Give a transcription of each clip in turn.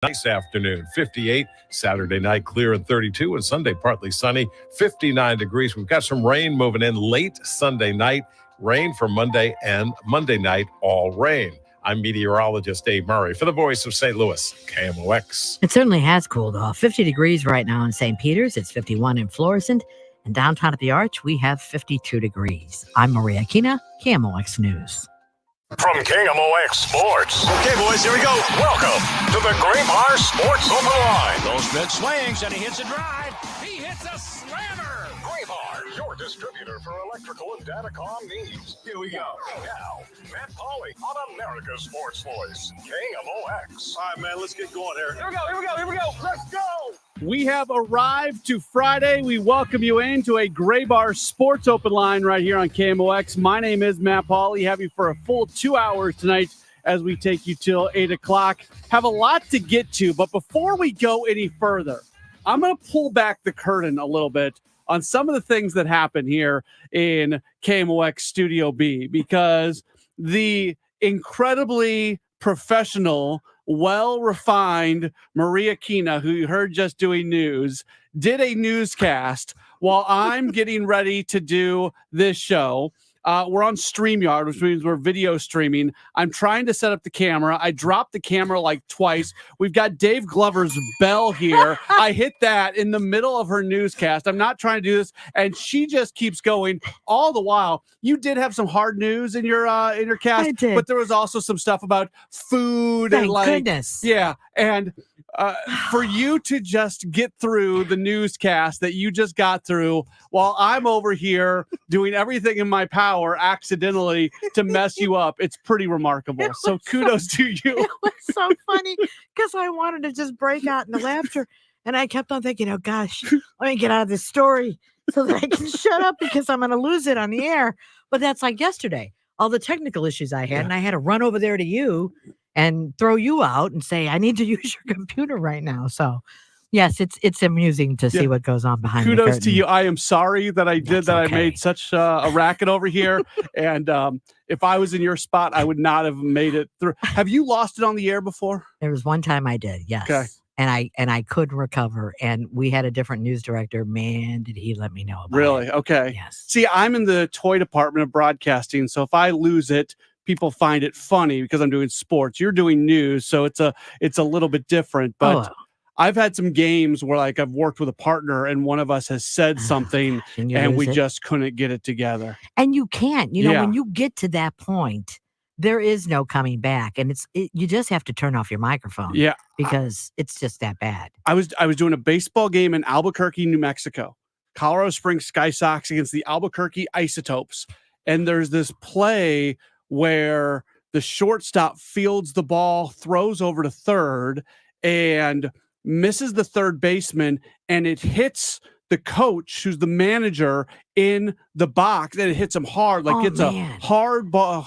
Nice afternoon, 58. Saturday night, clear and 32. And Sunday, partly sunny, 59 degrees. We've got some rain moving in late Sunday night. Rain for Monday and Monday night, all rain. I'm meteorologist Dave Murray for the Voice of St. Louis, KMOX. It certainly has cooled off. 50 degrees right now in St. Peter's. It's 51 in Florissant. And downtown at the Arch, we have 52 degrees. I'm Maria Aquina, KMOX News. From KMOX Sports. Okay, boys, here we go. Welcome to the Graybar Sports Open Line. Goes mid swings and he hits a drive. He hits a slammer. Graybar, your distributor for electrical and datacom needs. Here we go. Now, Matt Pauley on America's Sports Voice, KMOX. All right, man, let's get going here. Here we go. Let's go. We have arrived to Friday. We welcome you into a Graybar Sports Open Line right here on KMOX. My name is Matt Pauley. Have you for a full 2 hours tonight as we take you till 8 o'clock. Have a lot to get to, but before we go any further, I'm going to pull back the curtain a little bit on some of the things that happen here in KMOX Studio B, because the incredibly professional, well-refined Maria Aquina, who you heard just doing news, did a newscast while I'm getting ready to do this show. We're on StreamYard, which means we're video streaming. I'm trying to set up the camera. I dropped the camera like twice. We've got Dave Glover's bell here. I hit that in the middle of her newscast. I'm not trying to do this, and she just keeps going. All the while, you did have some hard news in your cast, I did. but there was also some stuff about food. Thank and like, goodness. yeah, and for you to just get through the newscast that you just got through while I'm over here doing everything in my power accidentally to mess you up, it's pretty remarkable. So kudos to you. It was so funny because I wanted to just break out into laughter. And I kept on thinking, oh, gosh, let me get out of this story so that I can shut up because I'm going to lose it on the air. But that's like yesterday, all the technical issues I had, and I had to run over there to you and throw you out and say, I need to use your computer right now. So, yes, it's amusing to see what goes on behind the curtain. Kudos to you. I am sorry that I did that. okay. I made such a racket over here. And if I was in your spot, I would not have made it through. Have you lost it on the air before? There was one time I did, yes. Okay. And I could recover. And we had a different news director. Man, did he let me know about it. Really? Okay. Yes. See, I'm in the toy department of broadcasting. So if I lose it, people find it funny because I'm doing sports. You're doing news. So it's a little bit different. But I've had some games where like I've worked with a partner and one of us has said something and we just couldn't get it together. And you can't, when you get to that point, there is no coming back, and you just have to turn off your microphone. Yeah, because it's just that bad. I was doing a baseball game in Albuquerque, New Mexico, Colorado Springs Sky Sox against the Albuquerque Isotopes, and there's this play where the shortstop fields the ball, throws over to third, and misses the third baseman, and it hits the coach, who's the manager, in the box, and it hits him hard, like it's a hard ball,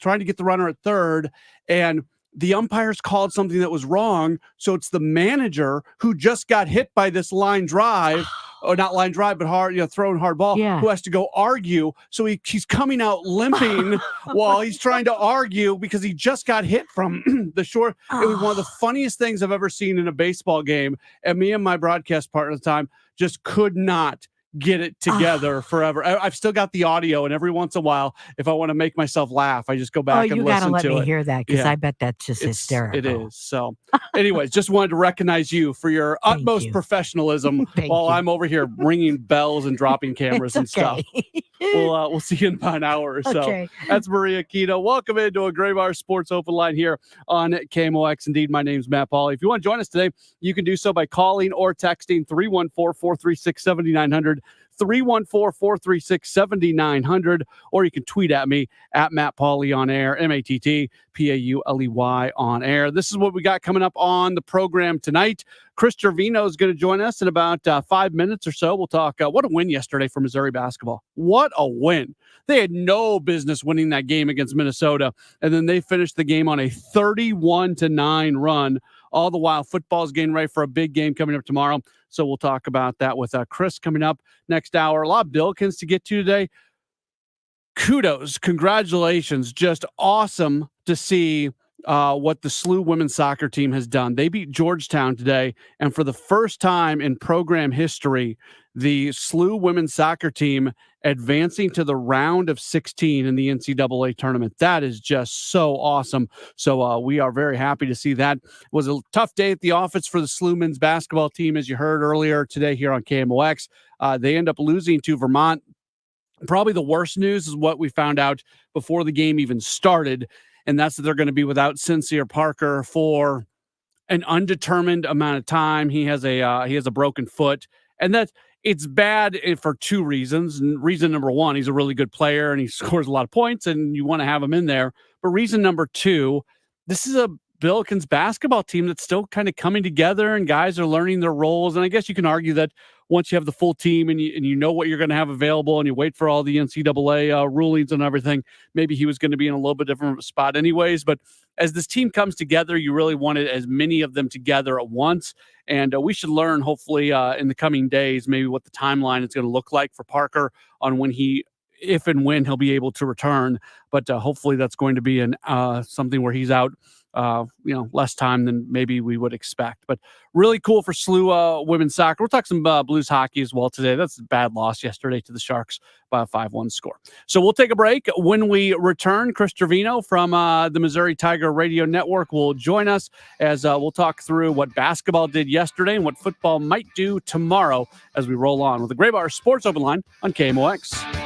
trying to get the runner at third, and the umpires called something that was wrong, so it's the manager who just got hit by this line drive, or not line drive, but hard, throwing hard ball, who has to go argue. So he's coming out limping while he's trying to argue because he just got hit from the short. It was one of the funniest things I've ever seen in a baseball game, and me and my broadcast partner at the time just could not get it together forever. I've still got the audio, and every once in a while, if I want to make myself laugh, I just go back and listen to it. You got to let me hear that, because I bet that's just hysterical. It is. So anyways, just wanted to recognize you for your utmost professionalism while I'm over here ringing bells and dropping cameras and stuff. We'll see you in about an hour or so. Okay. That's Maria Aquina. Welcome into a Graybar Sports Open Line here on KMOX. Indeed, my name's Matt Pauley. If you want to join us today, you can do so by calling or texting 314-436-7900. 314-436-7900, or you can tweet at me at Matt Pauley on air, MattPauley on air. This is what we got coming up on the program tonight. Chris Trevino is going to join us in about 5 minutes or so. We'll talk what a win yesterday for Missouri basketball. What a win. They had no business winning that game against Minnesota, and then they finished the game on a 31-9 run. All the while, football is getting ready for a big game coming up tomorrow. So we'll talk about that with Chris coming up next hour. A lot of Billikens to get to today. Kudos, congratulations. Just awesome to see what the SLU women's soccer team has done. They beat Georgetown today, and for the first time in program history, the SLU women's soccer team advancing to the round of 16 in the NCAA tournament. That is just so awesome. So we are very happy to see that. It was a tough day at the office for the SLU men's basketball team, as you heard earlier today here on KMOX. They end up losing to Vermont. Probably the worst news is what we found out before the game even started, and that's that they're going to be without Sincere Parker for an undetermined amount of time. He has a broken foot, and that it's bad for two reasons. And reason number one, he's a really good player and he scores a lot of points, and you want to have him in there. But reason number two, this is a Billikens basketball team that's still kind of coming together, and guys are learning their roles. And I guess you can argue that once you have the full team and you know what you're going to have available, and you wait for all the NCAA rulings and everything, maybe he was going to be in a little bit different spot anyways. But as this team comes together, you really wanted as many of them together at once. And we should learn, hopefully, in the coming days, maybe what the timeline is going to look like for Parker on if and when he'll be able to return. But hopefully that's going to be something where he's out less time than maybe we would expect. But really cool for SLU women's soccer. We'll talk some Blues hockey as well today. That's a bad loss yesterday to the Sharks by a 5-1 score. So we'll take a break. When we return, Chris Trevino from the Missouri Tiger Radio Network will join us as we'll talk through what basketball did yesterday and what football might do tomorrow as we roll on with the Gray Bar Sports Open Line on KMOX.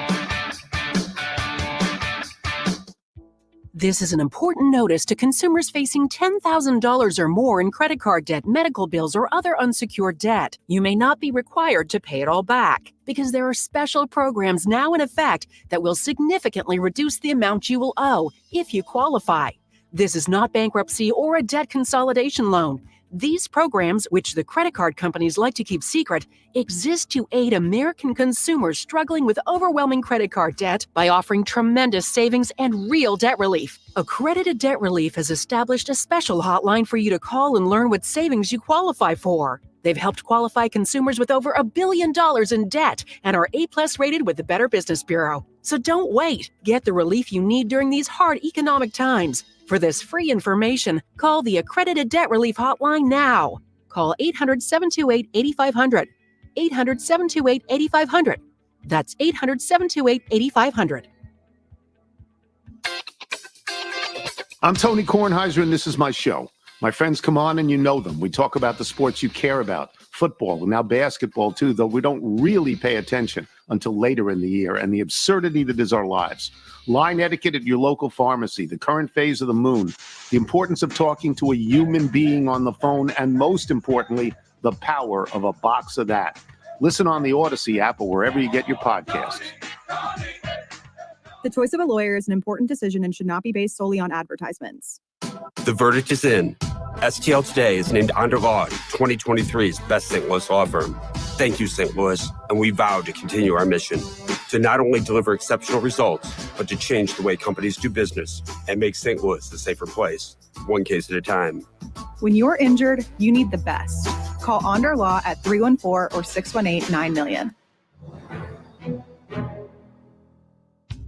This is an important notice to consumers facing $10,000 or more in credit card debt, medical bills, or other unsecured debt. You may not be required to pay it all back because there are special programs now in effect that will significantly reduce the amount you will owe if you qualify. This is not bankruptcy or a debt consolidation loan. These programs, which the credit card companies like to keep secret, exist to aid American consumers struggling with overwhelming credit card debt by offering tremendous savings and real debt relief. Accredited Debt Relief has established a special hotline for you to call and learn what savings you qualify for. They've helped qualify consumers with over $1 billion in debt and are A+ rated with the Better Business Bureau. So don't wait. Get the relief you need during these hard economic times. For this free information, call the Accredited Debt Relief Hotline now. Call 800-728-8500. 800-728-8500. That's 800-728-8500. I'm Tony Kornheiser, and this is my show. My friends come on and you know them. We talk about the sports you care about, football, and now basketball too, though we don't really pay attention until later in the year, and the absurdity that is our lives. Line etiquette at your local pharmacy, the current phase of the moon, the importance of talking to a human being on the phone, and most importantly, the power of a box of that. Listen on the Odyssey app or wherever you get your podcasts. The choice of a lawyer is an important decision and should not be based solely on advertisements. The verdict is in. STL Today is named under law 2023's best St. Louis law firm. Thank you, St. Louis, and we vow to continue our mission to not only deliver exceptional results, but to change the way companies do business and make St. Louis a safer place, one case at a time. When you're injured, you need the best. Call Onder Law at 314 or 618-9000000.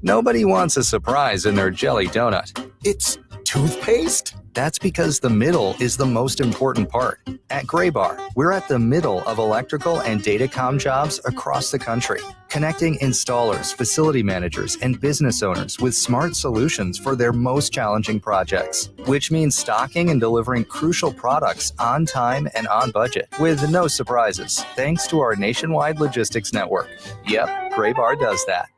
Nobody wants a surprise in their jelly donut. It's toothpaste? That's because the middle is the most important part. At Gray Bar, we're at the middle of electrical and datacom jobs across the country, connecting installers, facility managers, and business owners with smart solutions for their most challenging projects, which means stocking and delivering crucial products on time and on budget with no surprises, thanks to our nationwide logistics network. Yep, Gray Bar does that.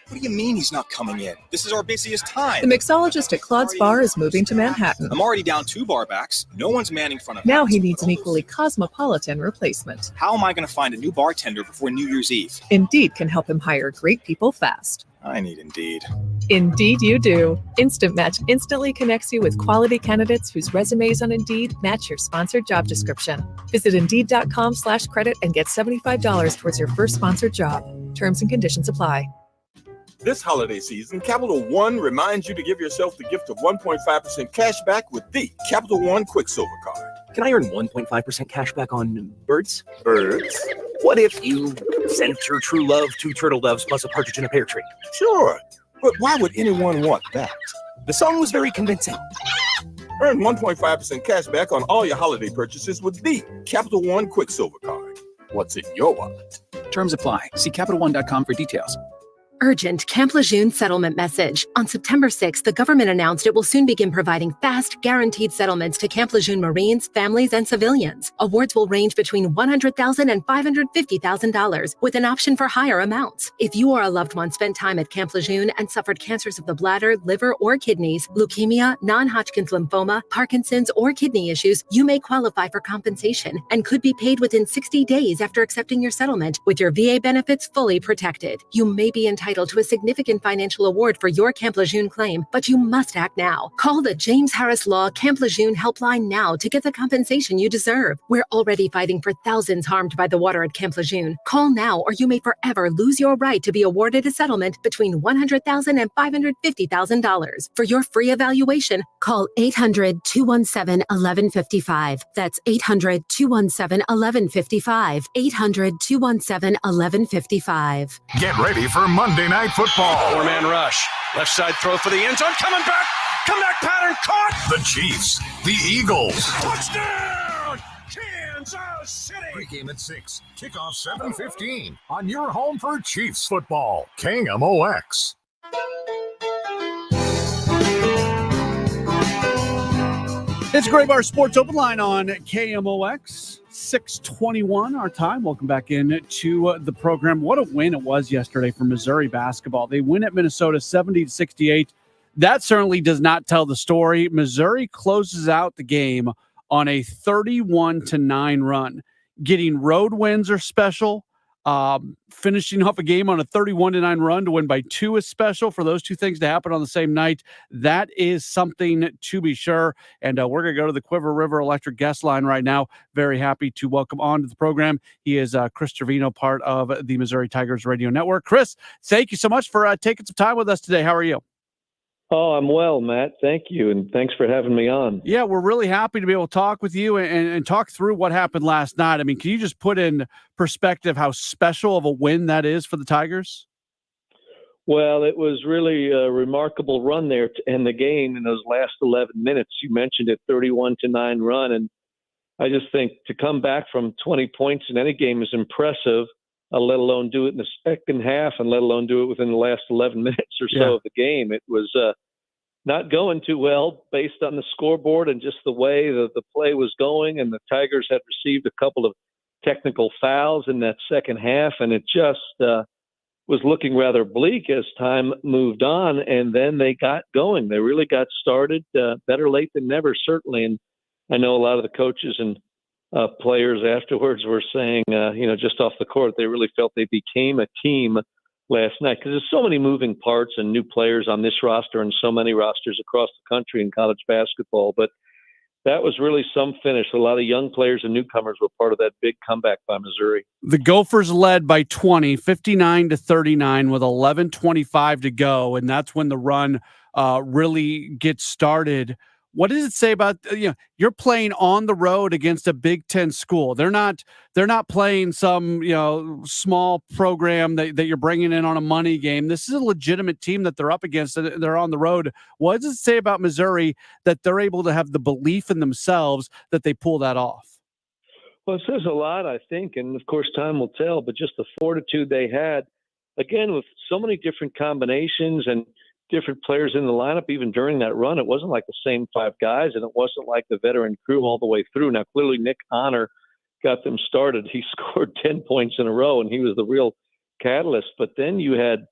What do you mean he's not coming in? This is our busiest time. The mixologist at Claude's Bar is moving to Manhattan. I'm already down 2 bar backs. No one's manning front of Now he needs an equally cosmopolitan replacement. How am I going to find a new bartender before New Year's Eve? Indeed can help him hire great people fast. I need Indeed. Indeed you do. Instant Match instantly connects you with quality candidates whose resumes on Indeed match your sponsored job description. Visit Indeed.com/credit and get $75 towards your first sponsored job. Terms and conditions apply. This holiday season, Capital One reminds you to give yourself the gift of 1.5% cash back with the Capital One Quicksilver Card. Can I earn 1.5% cash back on birds? Birds? What if you sent your true love 2 turtle doves plus a partridge in a pear tree? Sure, but why would anyone want that? The song was very convincing. Earn 1.5% cash back on all your holiday purchases with the Capital One Quicksilver Card. What's in your wallet? Terms apply. See CapitalOne.com for details. Urgent Camp Lejeune settlement message. On September 6th, the government announced it will soon begin providing fast, guaranteed settlements to Camp Lejeune Marines, families, and civilians. Awards will range between $100,000 and $550,000, with an option for higher amounts. If you or a loved one spent time at Camp Lejeune and suffered cancers of the bladder, liver, or kidneys, leukemia, non-Hodgkin's lymphoma, Parkinson's, or kidney issues, you may qualify for compensation and could be paid within 60 days after accepting your settlement, with your VA benefits fully protected. You may be entitled to a significant financial award for your Camp Lejeune claim, but you must act now. Call the James Harris Law Camp Lejeune helpline now to get the compensation you deserve. We're already fighting for thousands harmed by the water at Camp Lejeune. Call now or you may forever lose your right to be awarded a settlement between $100,000 and $550,000. For your free evaluation, call 800-217-1155. That's 800-217-1155. 800-217-1155. Get ready for Monday Night Football. Four-man rush. Left side throw for the end zone. Coming back. Comeback pattern caught. The Chiefs, the Eagles. Touchdown, Kansas City. Pregame at 6, kickoff 7:15 on your home for Chiefs football. KMOX. It's Gray Bar Sports Open Line on KMOX. 6:21 our time. Welcome back in to the program. What a win it was yesterday for Missouri basketball. They win at Minnesota 70-68. That certainly does not tell the story. Missouri closes out the game on a 31-9 run. Getting road wins are special. Finishing off a game on a 31-9 run to win by 2 is special. For those two things to happen on the same night, that is something to be sure. And we're going to go to the Quiver River Electric guest line right now. Very happy to welcome on to the program. He is Chris Trevino, part of the Missouri Tigers Radio Network. Chris, thank you so much for taking some time with us today. How are you? Oh, I'm well, Matt. Thank you, and thanks for having me on. Yeah, we're really happy to be able to talk with you and talk through what happened last night. I mean, can you just put in perspective how special of a win that is for the Tigers? Well, it was really a remarkable run there to end the game in those last 11 minutes. You mentioned it, 31-9 run, and I just think to come back from 20 points in any game is impressive, let alone do it in the second half and let alone do it within the last 11 minutes or so of the game. It was not going too well based on the scoreboard and just the way the play was going, and the Tigers had received a couple of technical fouls in that second half, and it just was looking rather bleak as time moved on, and then they got going. They really got started. Better late than never, certainly, and I know a lot of the coaches and players afterwards were saying, just off the court, they really felt they became a team last night because there's so many moving parts and new players on this roster and so many rosters across the country in college basketball. But that was really some finish. A lot of young players and newcomers were part of that big comeback by Missouri. The Gophers led by 20, 59-39 with 11:25 to go, and that's when the run really gets started. What does it say about, you're playing on the road against a Big Ten school? They're not playing some, small program that you're bringing in on a money game. This is a legitimate team that they're up against. They're on the road. What does it say about Missouri that they're able to have the belief in themselves that they pull that off? Well, it says a lot, I think, and of course time will tell, but just the fortitude they had, again, with so many different combinations and different players in the lineup, even during that run. It wasn't like the same 5 guys, and it wasn't like the veteran crew all the way through. Now, clearly Nick Honor got them started. He scored 10 points in a row, and he was the real catalyst. But then you had,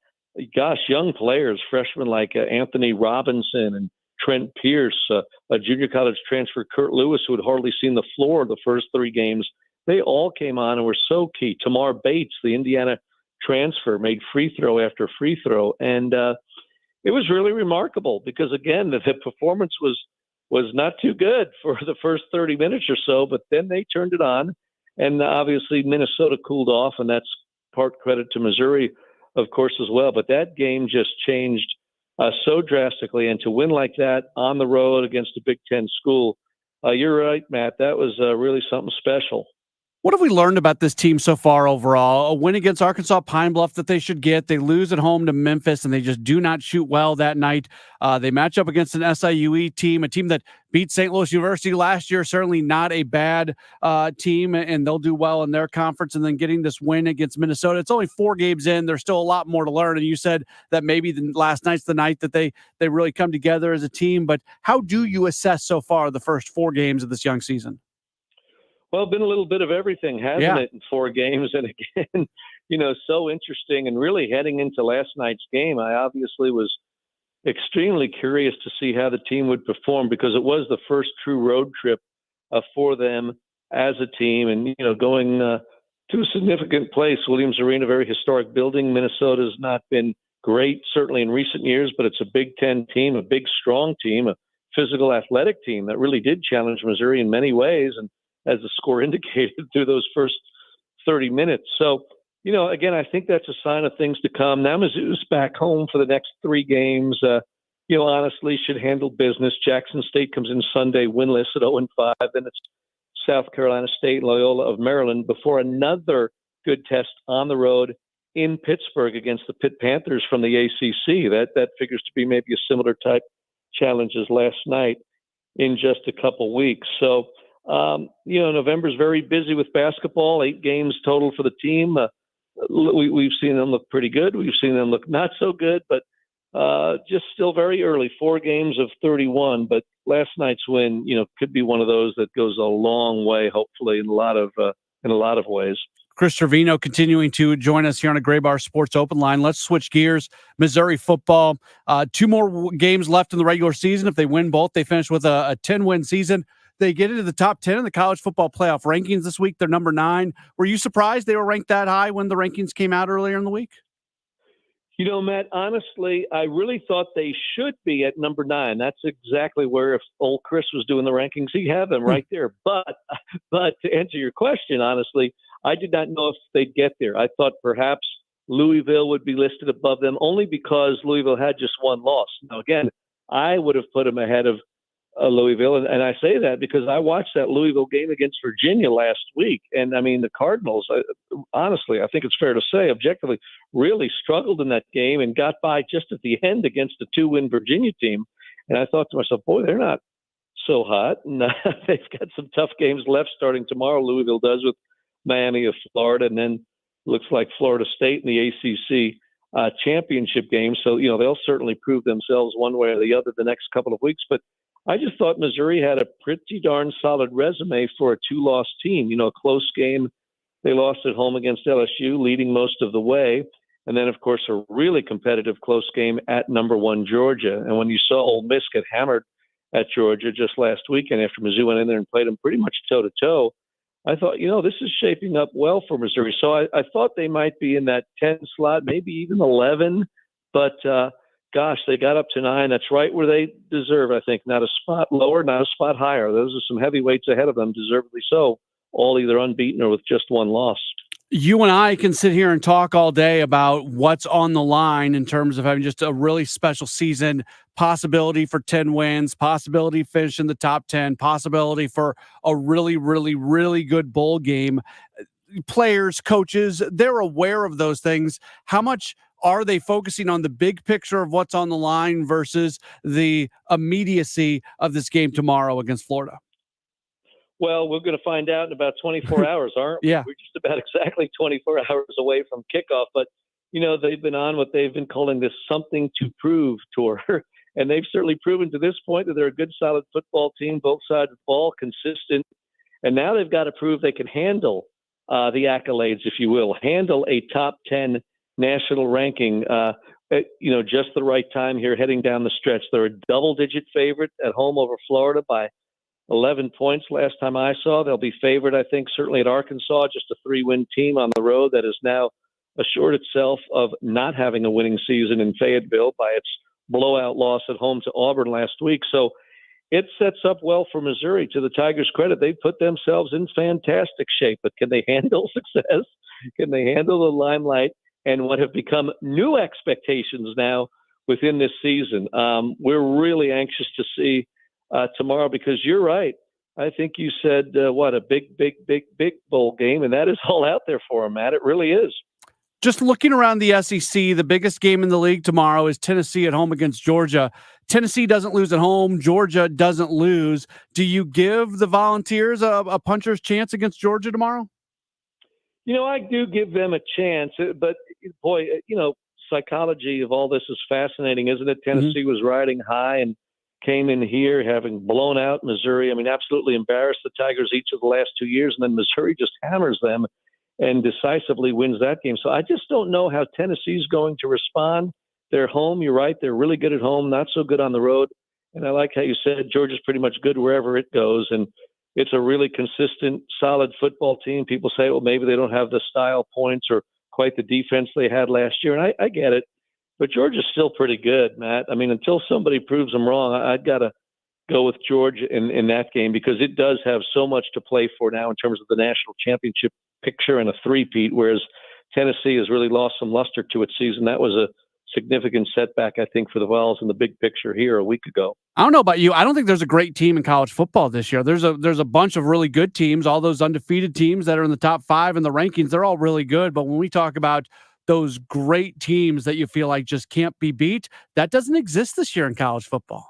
young players, freshmen like Anthony Robinson and Trent Pierce, a junior college transfer, Kurt Lewis, who had hardly seen the floor the first 3 games. They all came on and were so key. Tamar Bates, the Indiana transfer, made free throw after free throw. And it was really remarkable because, again, the performance was not too good for the first 30 minutes or so, but then they turned it on, and obviously Minnesota cooled off, and that's part credit to Missouri, of course, as well. But that game just changed so drastically, and to win like that on the road against a Big Ten school, you're right, Matt, that was really something special. What have we learned about this team so far overall? A win against Arkansas Pine Bluff that they should get. They lose at home to Memphis, and they just do not shoot well that night. They match up against an SIUE team, a team that beat St. Louis University last year. Certainly not a bad team, and they'll do well in their conference. And then getting this win against Minnesota. It's only 4 games in. There's still a lot more to learn. And you said that maybe last night's the night that they really come together as a team. But how do you assess so far the first 4 games of this young season? Well, been a little bit of everything, hasn't it, in 4 games? And again, so interesting. And really heading into last night's game, I obviously was extremely curious to see how the team would perform because it was the first true road trip for them as a team. And, going to a significant place, Williams Arena, very historic building. Minnesota's not been great, certainly in recent years, but it's a Big Ten team, a big, strong team, a physical, athletic team that really did challenge Missouri in many ways. And as the score indicated through those first 30 minutes. So, again, I think that's a sign of things to come. Now Mizzou's back home for the next 3 games. Honestly, should handle business. Jackson State comes in Sunday winless at 0-5. Then it's South Carolina State, Loyola of Maryland before another good test on the road in Pittsburgh against the Pitt Panthers from the ACC. That figures to be maybe a similar type challenge as last night in just a couple weeks. So, November's very busy with basketball, 8 games total for the team. We've seen them look pretty good. We've seen them look not so good, but just still very early, 4 games of 31. But last night's win, could be one of those that goes a long way, hopefully, in a lot of ways. Chris Trevino continuing to join us here on a Gray Bar Sports Open Line. Let's switch gears. Missouri football, 2 more games left in the regular season. If they win both, they finish with a 10-win season. They get into the top 10 in the college football playoff rankings this week. They're number 9. Were you surprised they were ranked that high when the rankings came out earlier in the week? Matt, honestly, I really thought they should be at number 9. That's exactly where, if old Chris was doing the rankings, he'd have them right there. But to answer your question, honestly, I did not know if they'd get there. I thought perhaps Louisville would be listed above them only because Louisville had just 1 loss. Now, again, I would have put them ahead of Louisville. And I say that because I watched that Louisville game against Virginia last week. And I mean, the Cardinals, honestly, I think it's fair to say, objectively, really struggled in that game and got by just at the end against a 2-win Virginia team. And I thought to myself, boy, they're not so hot. And they've got some tough games left starting tomorrow. Louisville does with Miami of Florida. And then looks like Florida State in the ACC championship game. So, they'll certainly prove themselves one way or the other the next couple of weeks. But I just thought Missouri had a pretty darn solid resume for a 2-loss team. A close game. They lost at home against LSU, leading most of the way. And then, of course, a really competitive close game at number 1 Georgia. And when you saw Ole Miss get hammered at Georgia just last weekend after Mizzou went in there and played them pretty much toe-to-toe, I thought, this is shaping up well for Missouri. So I thought they might be in that 10 slot, maybe even 11. But, gosh, they got up to 9. That's right where they deserve, I think. Not a spot lower, not a spot higher. Those are some heavyweights ahead of them, deservedly so, all either unbeaten or with just 1 loss. You and I can sit here and talk all day about what's on the line in terms of having just a really special season, possibility for 10 wins, possibility to finish in the top 10, possibility for a really, really, really good bowl game. Players, coaches, they're aware of those things. How much are they focusing on the big picture of what's on the line versus the immediacy of this game tomorrow against Florida? Well, we're going to find out in about 24 hours, aren't we? Yeah. We're just about exactly 24 hours away from kickoff. But, they've been on what they've been calling this something to prove tour. And they've certainly proven to this point that they're a good, solid football team, both sides of the ball, consistent. And now they've got to prove they can handle the accolades, if you will, handle a top 10 national ranking, just the right time here heading down the stretch. They're a double-digit favorite at home over Florida by 11 points last time I saw. They'll be favored, I think, certainly at Arkansas, just a 3-win team on the road that has now assured itself of not having a winning season in Fayetteville by its blowout loss at home to Auburn last week. So it sets up well for Missouri. To the Tigers' credit, they've put themselves in fantastic shape. But can they handle success? Can they handle the limelight and what have become new expectations now within this season? We're really anxious to see tomorrow because you're right. I think you said, a big bowl game, and that is all out there for them, Matt. It really is. Just looking around the SEC, the biggest game in the league tomorrow is Tennessee at home against Georgia. Tennessee doesn't lose at home. Georgia doesn't lose. Do you give the Volunteers a puncher's chance against Georgia tomorrow? I do give them a chance, but boy, psychology of all this is fascinating, isn't it? Tennessee was riding high and came in here having blown out Missouri. I mean, absolutely embarrassed the Tigers each of the last 2 years, and then Missouri just hammers them and decisively wins that game. So I just don't know how Tennessee's going to respond. They're home. You're right. They're really good at home, not so good on the road. And I like how you said Georgia's pretty much good wherever it goes. And it's a really consistent, solid football team. People say, well, maybe they don't have the style points or quite the defense they had last year. And I get it. But Georgia's still pretty good, Matt. I mean, until somebody proves them wrong, I've got to go with Georgia in that game because it does have so much to play for now in terms of the national championship picture and a three-peat, whereas Tennessee has really lost some luster to its season. That was a significant setback, I think, for the Vols in the big picture here a week ago. I don't know about you. I don't think there's a great team in college football this year. There's a bunch of really good teams. All those undefeated teams that are in the top 5 in the rankings, they're all really good. But when we talk about those great teams that you feel like just can't be beat, that doesn't exist this year in college football.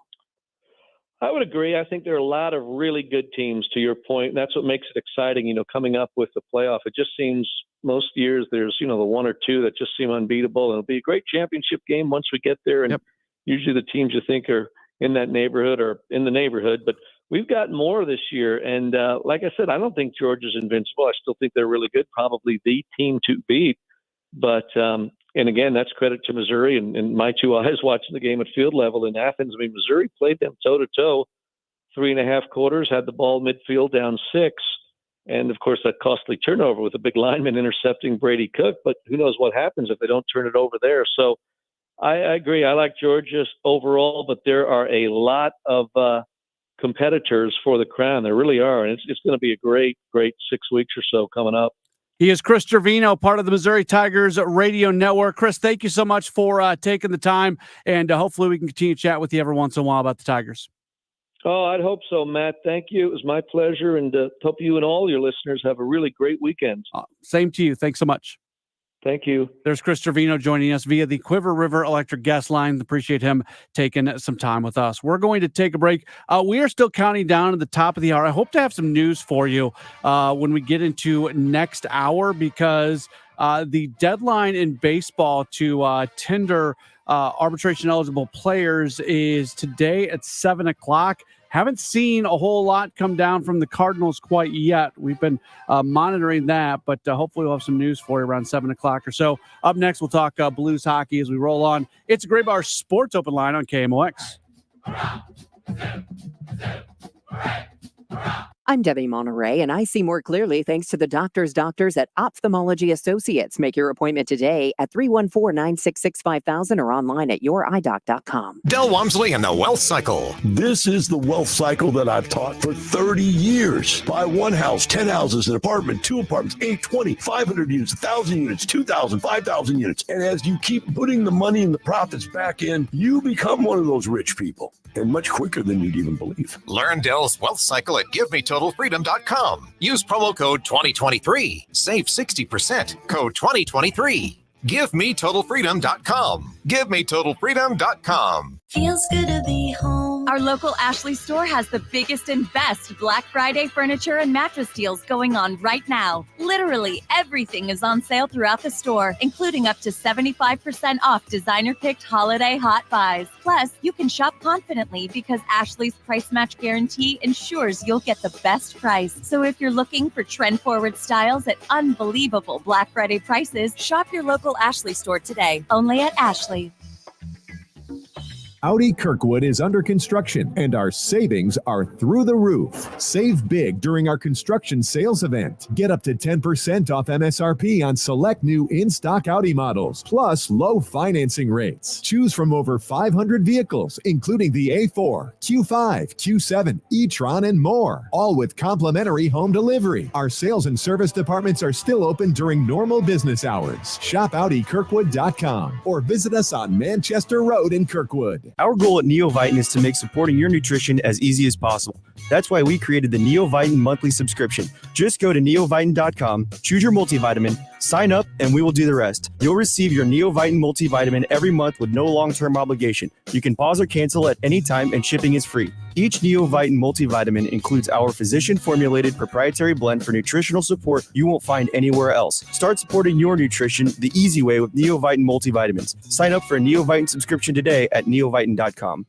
I would agree. I think there are a lot of really good teams, to your point, and that's what makes it exciting, coming up with the playoff. It just seems most years there's, the one or two that just seem unbeatable, and it'll be a great championship game once we get there, and usually the teams you think are in that neighborhood or in the neighborhood, but we've got more this year, and like I said, I don't think Georgia's invincible. I still think they're really good, probably the team to beat, but and again, that's credit to Missouri and my two eyes watching the game at field level in Athens. I mean, Missouri played them toe-to-toe 3.5 quarters, had the ball midfield down 6. And, of course, that costly turnover with a big lineman intercepting Brady Cook. But who knows what happens if they don't turn it over there. So I agree. I like Georgia overall, but there are a lot of competitors for the crown. There really are. And it's going to be a great 6 weeks or so coming up. He is Chris Trevino, part of the Missouri Tigers radio network. Chris, thank you so much for taking the time, and hopefully we can continue to chat with you every once in a while about the Tigers. Oh, I'd hope so, Matt. Thank you. It was my pleasure, and hope you and all your listeners have a really great weekend. Same to you. Thanks so much. Thank you. There's Chris Trevino joining us via the Quiver River Electric Gas Line. Appreciate him taking some time with us. We're going to take a break. We are still counting down at the top of the hour. I hope to have some news for you when we get into next hour, because the deadline in baseball to tender arbitration eligible players is today at 7:00. Haven't seen a whole lot come down from the Cardinals quite yet. We've been monitoring that, but hopefully we'll have some news for you around 7:00 or so. Up next, we'll talk Blues hockey as we roll on. It's a Gray Bar Sports Open Line on KMOX. I'm Debbie Monterey, and I see more clearly thanks to the doctors at Ophthalmology Associates. Make your appointment today at 314-966-5000 or online at youridoc.com. Del Walmsley and the Wealth Cycle. This is the wealth cycle that I've taught for 30 years. Buy one house, 10 houses, an apartment, 2 apartments, 8, 20, 500 units, 1,000 units, 2,000, 5,000 units. And as you keep putting the money and the profits back in, you become one of those rich people, and much quicker than you'd even believe. Learn Dell's Wealth Cycle at GiveMeTotalFreedom.com. Use promo code 2023. Save 60%. Code 2023. GiveMeTotalFreedom.com. GiveMeTotalFreedom.com. Feels good to be home. Our local Ashley store has the biggest and best Black Friday furniture and mattress deals going on right now. Literally everything is on sale throughout the store, including up to 75% off designer-picked holiday hot buys. Plus, you can shop confidently because Ashley's price match guarantee ensures you'll get the best price. So if you're looking for trend-forward styles at unbelievable Black Friday prices, shop your local Ashley store today, only at Ashley. Audi Kirkwood is under construction, and our savings are through the roof. Save big during our construction sales event. Get up to 10% off MSRP on select new in-stock Audi models, plus low financing rates. Choose from over 500 vehicles, including the A4, Q5, Q7, e-tron, and more, all with complimentary home delivery. Our sales and service departments are still open during normal business hours. Shop AudiKirkwood.com or visit us on Manchester Road in Kirkwood. Our goal at Neovitin is to make supporting your nutrition as easy as possible. That's why we created the Neovitin monthly subscription. Just go to neovitin.com, choose your multivitamin, sign up, and we will do the rest. You'll receive your Neovitin multivitamin every month with no long-term obligation. You can pause or cancel at any time, and shipping is free. Each Neovitin multivitamin includes our physician-formulated proprietary blend for nutritional support you won't find anywhere else. Start supporting your nutrition the easy way with Neovitin multivitamins. Sign up for a Neovitin subscription today at neovitin.com.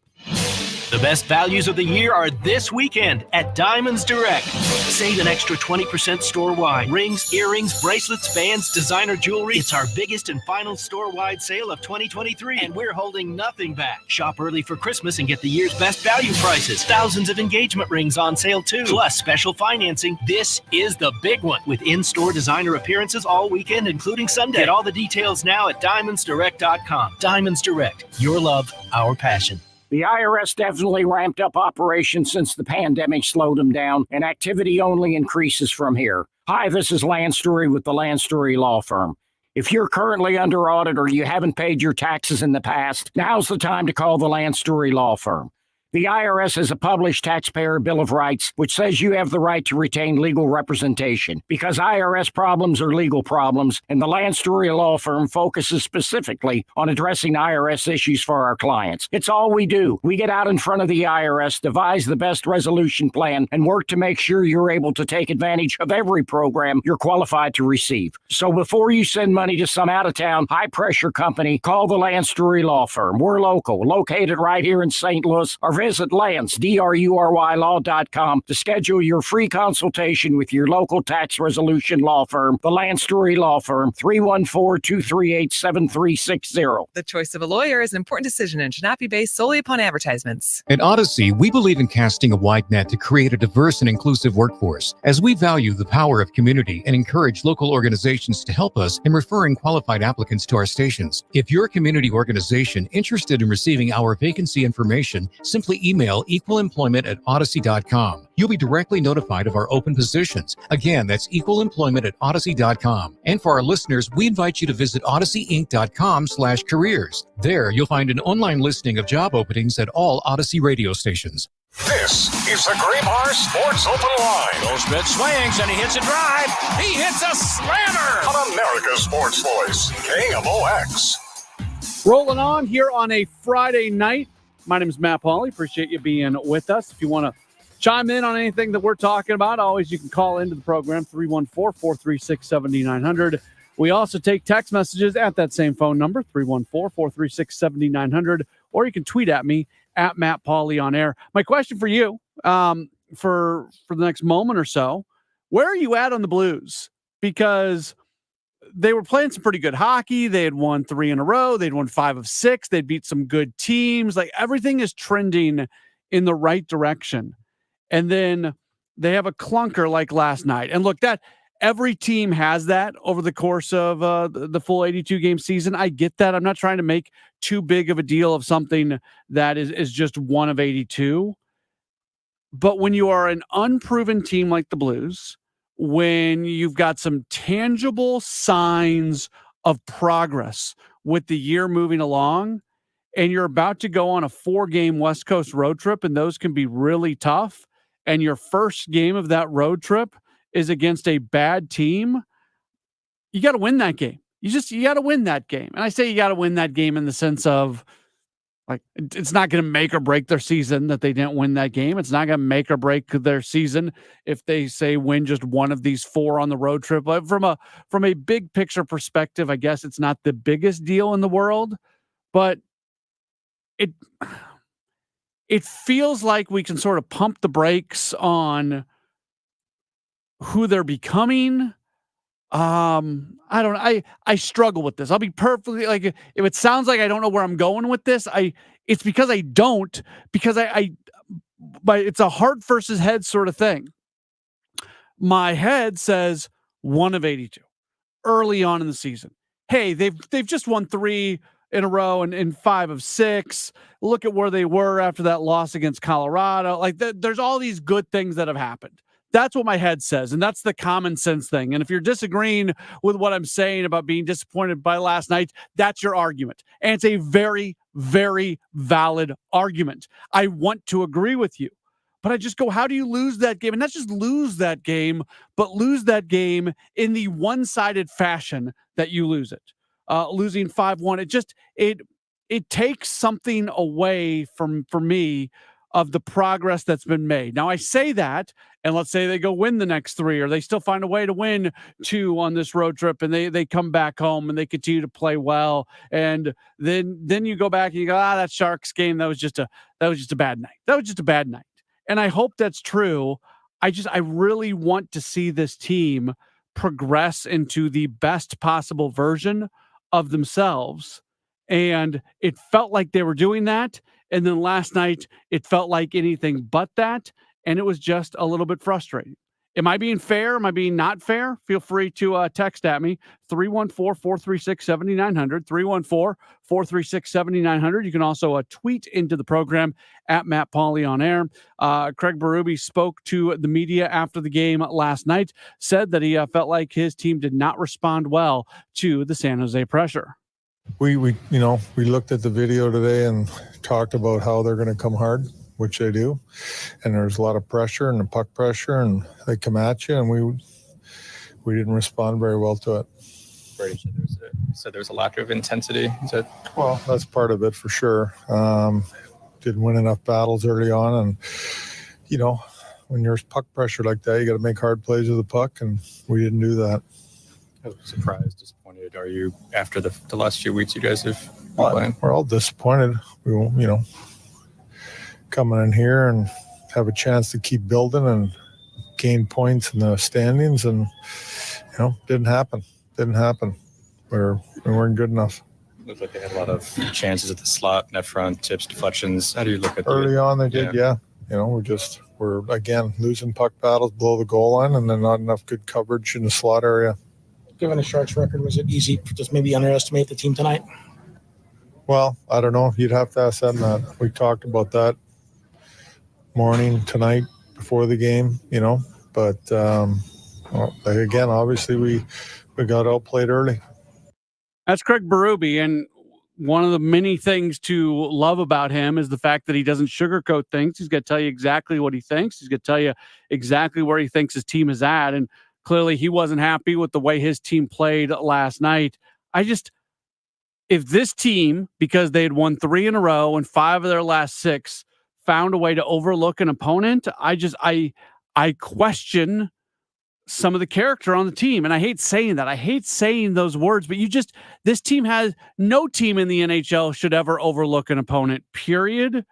The best values of the year are this weekend at Diamonds Direct. Save an extra 20% store-wide. Rings, earrings, bracelets, bands, designer jewelry. It's our biggest and final store-wide sale of 2023, and we're holding nothing back. Shop early for Christmas and get the year's best value prices. Thousands of engagement rings on sale too, plus special financing. This is the big one, with in-store designer appearances all weekend, including Sunday. Get all the details now at diamondsdirect.com. Diamonds Direct, your love, our passion. The IRS definitely ramped up operations since the pandemic slowed them down, and activity only increases from here. Hi, this is Lance Story with the Lance Story Law Firm. If you're currently under audit or you haven't paid your taxes in the past, now's the time to call the Lance Story Law Firm. The IRS has a published taxpayer bill of rights, which says you have the right to retain legal representation. Because IRS problems are legal problems, and the Lance Story Law Firm focuses specifically on addressing IRS issues for our clients. It's all we do. We get out in front of the IRS, devise the best resolution plan, and work to make sure you're able to take advantage of every program you're qualified to receive. So before you send money to some out-of-town, high-pressure company, call the Lance Story Law Firm. We're local, located right here in St. Louis, or visit Lance, DRURYlaw.com to schedule your free consultation with your local tax resolution law firm, the Lance Story Law Firm, 314-238-7360. The choice of a lawyer is an important decision and should not be based solely upon advertisements. At Odyssey, we believe in casting a wide net to create a diverse and inclusive workforce, as we value the power of community and encourage local organizations to help us in referring qualified applicants to our stations. If you're a community organization interested in receiving our vacancy information, simply email equalemployment@odyssey.com. You'll be directly notified of our open positions. Again, that's equalemployment@odyssey.com. And for our listeners, we invite you to visit odysseyinc.com/careers. There, you'll find an online listing of job openings at all Odyssey radio stations. This is the Graybar Sports Open Line. Goldschmidt swings and he hits a drive. He hits a slammer. On America's Sports Voice, KMOX. Rolling on here on a Friday night. My name is Matt Pauley. Appreciate you being with us. If you want to chime in on anything that we're talking about, always you can call into the program, 314-436-7900. We also take text messages at that same phone number, 314-436-7900, or you can tweet at me at Matt Pauley on air. My question for you for the next moment or so, where are you at on the Blues? Because they were playing some pretty good hockey. They had won 3 in a row. They'd won 5 of 6. They'd beat some good teams. Like, everything is trending in the right direction. And then they have a clunker like last night. And look, that every team has that over the course of the full 82-game season. I get that. I'm not trying to make too big of a deal of something that is just one of 82. But when you are an unproven team like the Blues, when you've got some tangible signs of progress with the year moving along, and you're about to go on a 4-game West Coast road trip, and those can be really tough, and your first game of that road trip is against a bad team, you got to win that game. You got to win that game. And I say you got to win that game in the sense of, like, it's not going to make or break their season that they didn't win that game. It's not going to make or break their season if they say win just one of these 4 on the road trip. But from a big picture perspective, I guess it's not the biggest deal in the world, but it feels like we can sort of pump the brakes on who they're becoming. I don't know. I struggle with this. I'll be perfectly, like, if it sounds like I don't know where I'm going with this, it's because I don't, because but it's a heart versus head sort of thing. My head says 1 of 82 early on in the season. Hey, they've just won 3 in a row and 5 of 6. Look at where they were after that loss against Colorado. Like, there's all these good things that have happened. That's what my head says, and that's the common sense thing. And if you're disagreeing with what I'm saying about being disappointed by last night, that's your argument. And it's a very very valid argument. I want to agree with you. But I just go, how do you lose that game? And not just lose that game, but lose that game in the one-sided fashion that you lose it. Losing 5-1, it takes something away from, for me, of the progress that's been made. Now I say that, and let's say they go win the next 3, or they still find a way to win 2 on this road trip, and they come back home and they continue to play well. And then you go back and you go, that Sharks game, that was just a bad night. That was just a bad night. And I hope that's true. I really want to see this team progress into the best possible version of themselves. And it felt like they were doing that. And then last night, it felt like anything but that. And it was just a little bit frustrating. Am I being fair? Am I being not fair? Feel free to text at me, 314-436-7900, 314-436-7900. You can also tweet into the program at Matt Pauley on air. Craig Berube spoke to the media after the game last night, said that he felt like his team did not respond well to the San Jose pressure. We looked at the video today and talked about how they're going to come hard, which they do, and there's a lot of pressure and the puck pressure, and they come at you, and we didn't respond very well to it. Brady said there was a lack of intensity. Well, that's part of it for sure. Didn't win enough battles early on, and when there's puck pressure like that, you got to make hard plays with the puck, and we didn't do that. I was surprised, disappointed. Are you, after the last few weeks you guys have been playing? We're all disappointed. We won't, coming in here and have a chance to keep building and gain points in the standings, and didn't happen. We weren't good enough. Looked like they had a lot of chances at the slot, net front, tips, deflections. How do you look at early on? They did, yeah. We're again losing puck battles below the goal line, and then not enough good coverage in the slot area. Given the Sharks record, was it easy to just maybe underestimate the team tonight? Well, I don't know. You'd have to ask them that. We talked about that morning, tonight, before the game, But, again, obviously we got outplayed early. That's Craig Berube, and one of the many things to love about him is the fact that he doesn't sugarcoat things. He's going to tell you exactly what he thinks. He's going to tell you exactly where he thinks his team is at, and clearly he wasn't happy with the way his team played last night. If this team, because they had won 3 in a row and 5 of their last 6, found a way to overlook an opponent, I question some of the character on the team. And I hate saying that. I hate saying those words, but this team has no team in the NHL should ever overlook an opponent, period.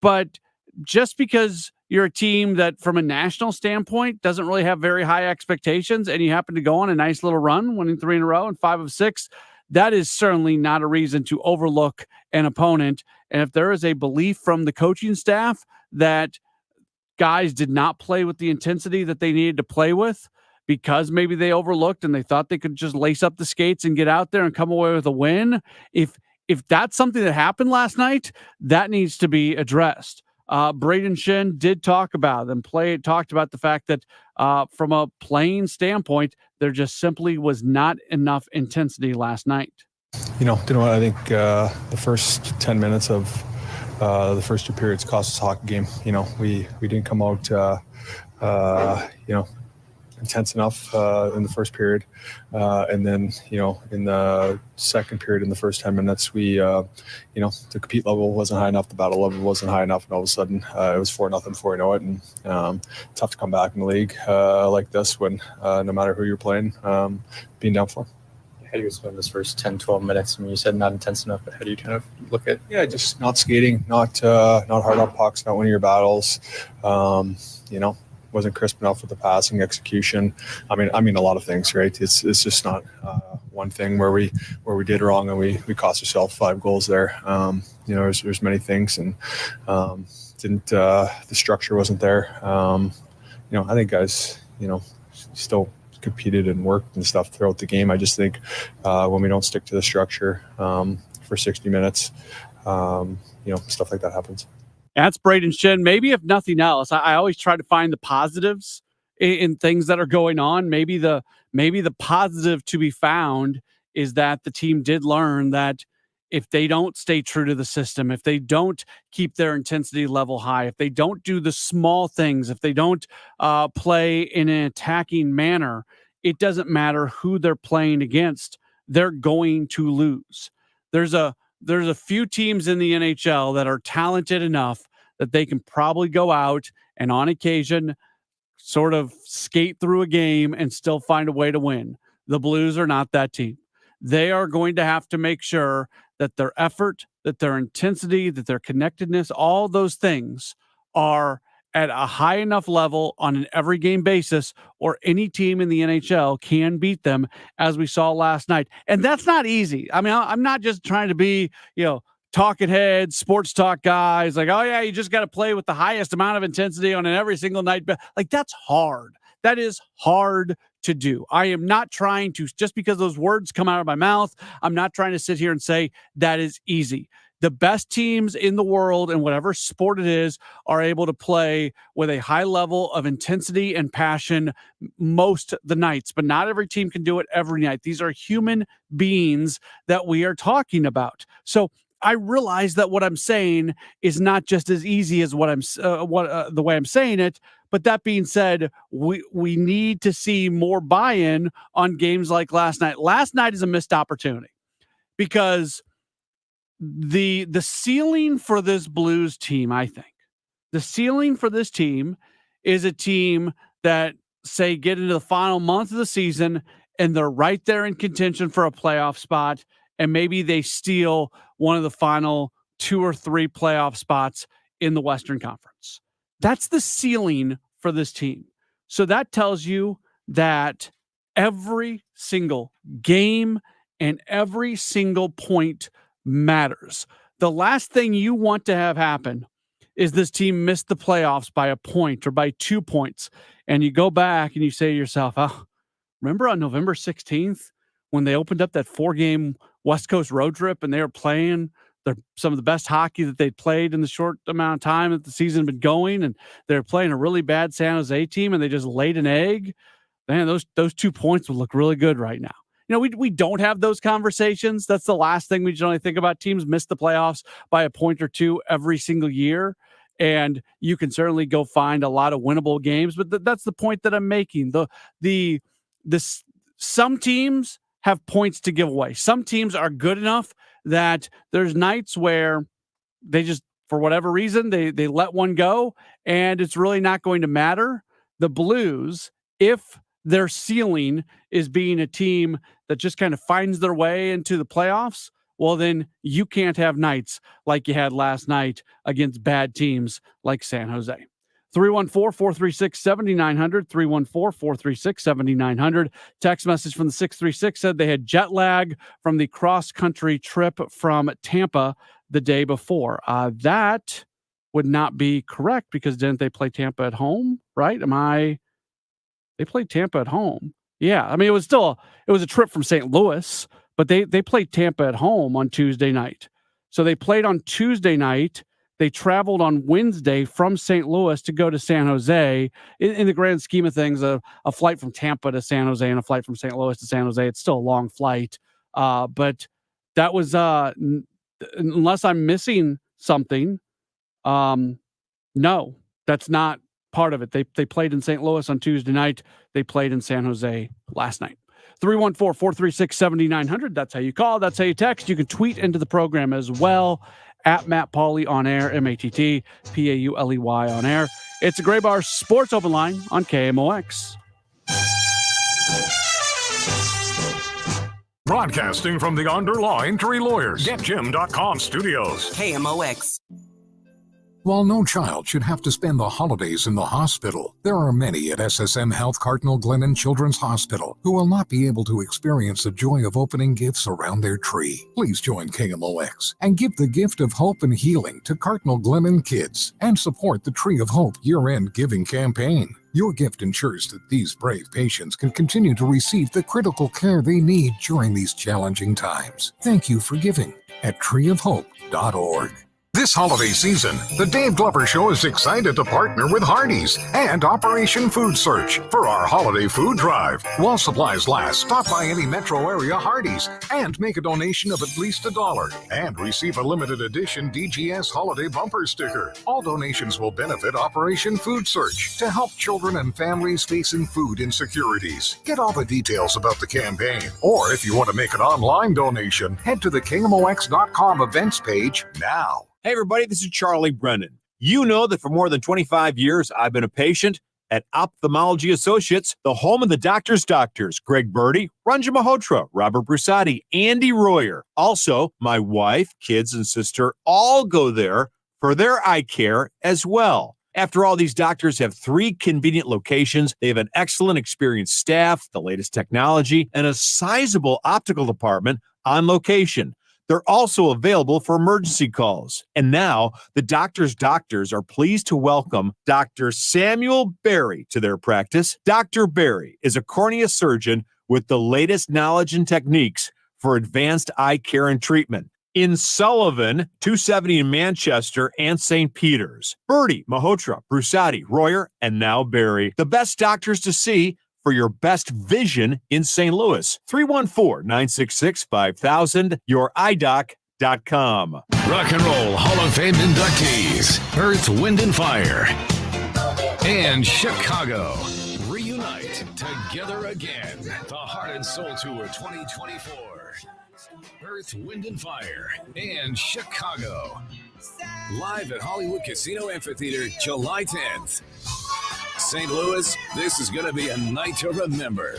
But just because you're a team that from a national standpoint doesn't really have very high expectations, and you happen to go on a nice little run, winning 3 in a row and 5 of 6, that is certainly not a reason to overlook an opponent. And if there is a belief from the coaching staff that guys did not play with the intensity that they needed to play with because maybe they overlooked and they thought they could just lace up the skates and get out there and come away with a win, if that's something that happened last night, that needs to be addressed. Braden Shen did talk about talked about the fact that from a playing standpoint, there just simply was not enough intensity last night. I think the first 10 minutes of the first 2 periods cost us a hockey game. We didn't come out, intense enough in the first period. And then, in the second period, in the first 10 minutes, we, the compete level wasn't high enough. The battle level wasn't high enough. And all of a sudden it was 4-0 before you know it. And tough to come back in the league like this when no matter who you're playing, being down 4. How do you spend this first 10, 12 minutes? I mean, you said not intense enough, but how do you kind of look at? Yeah, just not skating, not hard on pucks, not winning your battles. Wasn't crisp enough with the passing execution. I mean a lot of things, right? It's just not one thing where we did wrong and we cost ourselves 5 goals there. There's many things, and the structure wasn't there. I think guys, still competed and worked and stuff throughout the game. I just think when we don't stick to the structure for 60 minutes, stuff like that happens. That's Braden Shen. Maybe if nothing else, I always try to find the positives in things that are going on. Maybe the positive to be found is that the team did learn that if they don't stay true to the system, if they don't keep their intensity level high, if they don't do the small things, if they don't play in an attacking manner, it doesn't matter who they're playing against. They're going to lose. There's a few teams in the NHL that are talented enough that they can probably go out and on occasion sort of skate through a game and still find a way to win. The Blues are not that team. They are going to have to make sure that their effort, that their intensity, that their connectedness, all those things are at a high enough level on an every game basis, or any team in the NHL can beat them, as we saw last night. And that's not easy. I mean, I'm not just trying to be, talking heads, sports talk guys, like, oh yeah, you just got to play with the highest amount of intensity on an every single night. But like, that's hard. That is hard to do. I am not trying to, just because those words come out of my mouth, I'm not trying to sit here and say that is easy. The best teams in the world, in whatever sport it is, are able to play with a high level of intensity and passion most the nights, but not every team can do it every night. These are human beings that we are talking about. So I realize that what I'm saying is not just as easy as the way I'm saying it. But that being said, we need to see more buy-in on games like last night. Last night is a missed opportunity because the ceiling for this Blues team, I think, the ceiling for this team is a team that, say, get into the final month of the season and they're right there in contention for a playoff spot, and maybe they steal one of the final 2 or 3 playoff spots in the Western Conference. That's the ceiling for this team. So that tells you that every single game and every single point matters. The last thing you want to have happen is this team miss the playoffs by a point or by 2 points. And you go back and you say to yourself, oh, remember on November 16th when they opened up that 4-game West Coast road trip and they were playing some of the best hockey that they'd played in the short amount of time that the season had been going, and they're playing a really bad San Jose team and they just laid an egg. Man, those 2 points would look really good right now. We don't have those conversations. That's the last thing we generally think about. Teams miss the playoffs by a point or two every single year, and you can certainly go find a lot of winnable games. But that's the point that I'm making. Some teams have points to give away. Some teams are good enough that there's nights where they just, for whatever reason, they let one go, and it's really not going to matter. The Blues, if their ceiling is being a team that just kind of finds their way into the playoffs, well, then you can't have nights like you had last night against bad teams like San Jose. 314-436-7900, 314-436-7900. Text message from the 636 said they had jet lag from the cross-country trip from Tampa the day before. That would not be correct because didn't they play Tampa at home, right? They played Tampa at home. Yeah, I mean, it was a trip from St. Louis, but they played Tampa at home on Tuesday night. So they played on Tuesday night. They traveled on Wednesday from St. Louis to go to San Jose. In the grand scheme of things, a flight from Tampa to San Jose and a flight from St. Louis to San Jose, it's still a long flight. But that was, unless I'm missing something, no, that's not part of it. They played in St. Louis on Tuesday night. They played in San Jose last night. 314-436-7900. That's how you call. That's how you text. You can tweet into the program as well. At Matt Pauley on air, MattPauley on air. It's a Gray Bar Sports Open Line on KMOX. Broadcasting from the Underlaw Injury Lawyers, GetJim.com studios. KMOX. While no child should have to spend the holidays in the hospital, there are many at SSM Health Cardinal Glennon Children's Hospital who will not be able to experience the joy of opening gifts around their tree. Please join KMOX and give the gift of hope and healing to Cardinal Glennon kids and support the Tree of Hope year-end giving campaign. Your gift ensures that these brave patients can continue to receive the critical care they need during these challenging times. Thank you for giving at treeofhope.org. This holiday season, the Dave Glover Show is excited to partner with Hardee's and Operation Food Search for our holiday food drive. While supplies last, stop by any metro area Hardee's and make a donation of at least $1 and receive a limited edition DGS holiday bumper sticker. All donations will benefit Operation Food Search to help children and families facing food insecurities. Get all the details about the campaign, or if you want to make an online donation, head to the KMOX.com events page now. Hey, everybody, this is Charlie Brennan. You know that for more than 25 years, I've been a patient at Ophthalmology Associates, the home of the doctor's doctors, Greg Birdie, Ranjan Malhotra, Robert Brusati, Andy Royer. Also, my wife, kids, and sister all go there for their eye care as well. After all, these doctors have 3 convenient locations. They have an excellent, experienced staff, the latest technology, and a sizable optical department on location. They're also available for emergency calls. And now, the doctor's doctors are pleased to welcome Dr. Samuel Berry to their practice. Dr. Berry is a cornea surgeon with the latest knowledge and techniques for advanced eye care and treatment. In Sullivan, 270 in Manchester, and St. Peter's. Birdie, Malhotra, Brusati, Royer, and now Berry. The best doctors to see for your best vision in St. Louis. 314-966-5000, yourEyeDoc.com. Rock and Roll Hall of Fame inductees, Earth, Wind, and Fire, and Chicago reunite together again. The Heart and Soul Tour 2024. Earth, Wind, and Fire, and Chicago. Live at Hollywood Casino Amphitheater, July 10th. St. Louis, this is going to be a night to remember.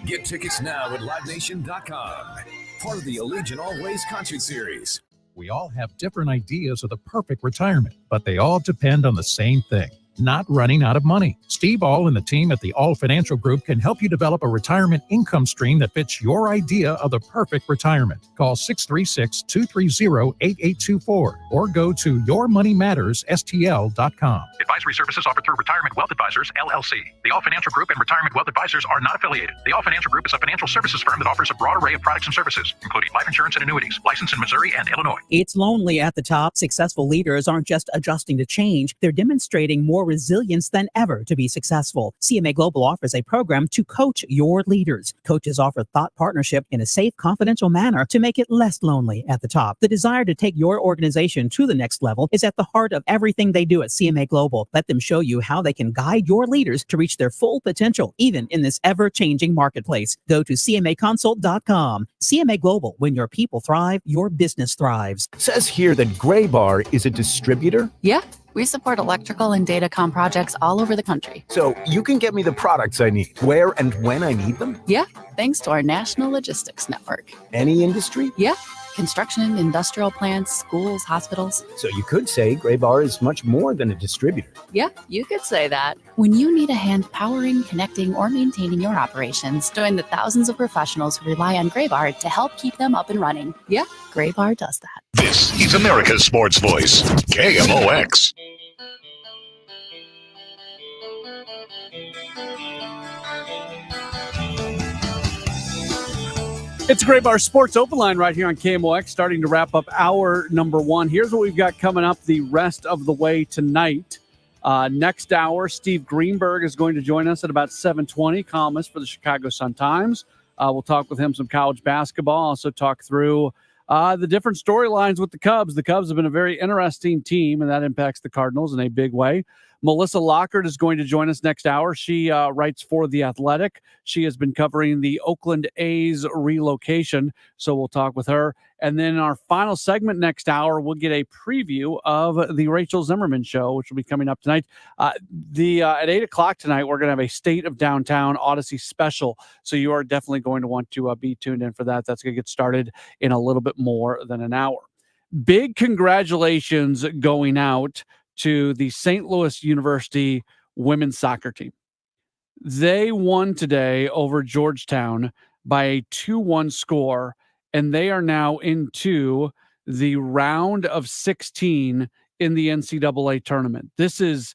Get tickets now at LiveNation.com. Part of the Allegiant Always concert series. We all have different ideas of the perfect retirement, but they all depend on the same thing: not running out of money. Steve All and the team at the All Financial Group can help you develop a retirement income stream that fits your idea of the perfect retirement. Call 636-230-8824 or go to yourmoneymattersstl.com. Advisory services offered through Retirement Wealth Advisors, LLC. The All Financial Group and Retirement Wealth Advisors are not affiliated. The All Financial Group is a financial services firm that offers a broad array of products and services, including life insurance and annuities, licensed in Missouri and Illinois. It's lonely at the top. Successful leaders aren't just adjusting to change, they're demonstrating more resilience than ever to be successful. CMA Global offers a program to coach your leaders. Coaches offer thought partnership in a safe, confidential manner to make it less lonely at the top. The desire to take your organization to the next level is at the heart of everything they do at CMA Global. Let them show you how they can guide your leaders to reach their full potential, even in this ever-changing marketplace. Go to CMAconsult.com. CMA Global. When your people thrive, your business thrives. Says here that Gray Bar is a distributor. Yeah, we support electrical and datacom projects all over the country. So you can get me the products I need, where and when I need them? Yeah, thanks to our national logistics network. Any industry? Yeah, construction, industrial plants, schools, hospitals. So you could say Gray Bar is much more than a distributor. Yeah, you could say that. When you need a hand powering, connecting, or maintaining your operations, join the thousands of professionals who rely on Gray Bar to help keep them up and running. Yeah, Gray Bar does that. This is America's sports voice, KMOX. It's a Gray Bar Sports Open Line right here on KMOX, starting to wrap up hour number 1. Here's what we've got coming up the rest of the way tonight. Next hour, Steve Greenberg is going to join us at about 7:20, columnist for the Chicago Sun-Times. We'll talk with him some college basketball, also talk through the different storylines with the Cubs. The Cubs have been a very interesting team, and that impacts the Cardinals in a big way. Melissa Lockhart is going to join us next hour. She writes for The Athletic. She has been covering the Oakland A's relocation, so we'll talk with her. And then in our final segment next hour, we'll get a preview of the Rachel Zimmerman show, which will be coming up tonight. At 8 o'clock tonight, we're going to have a State of Downtown Odyssey special, so you are definitely going to want to be tuned in for that. That's going to get started in a little bit more than an hour. Big congratulations going out to the St. Louis University women's soccer team. They won today over Georgetown by a 2-1 score, and they are now into the round of 16 in the NCAA tournament. This is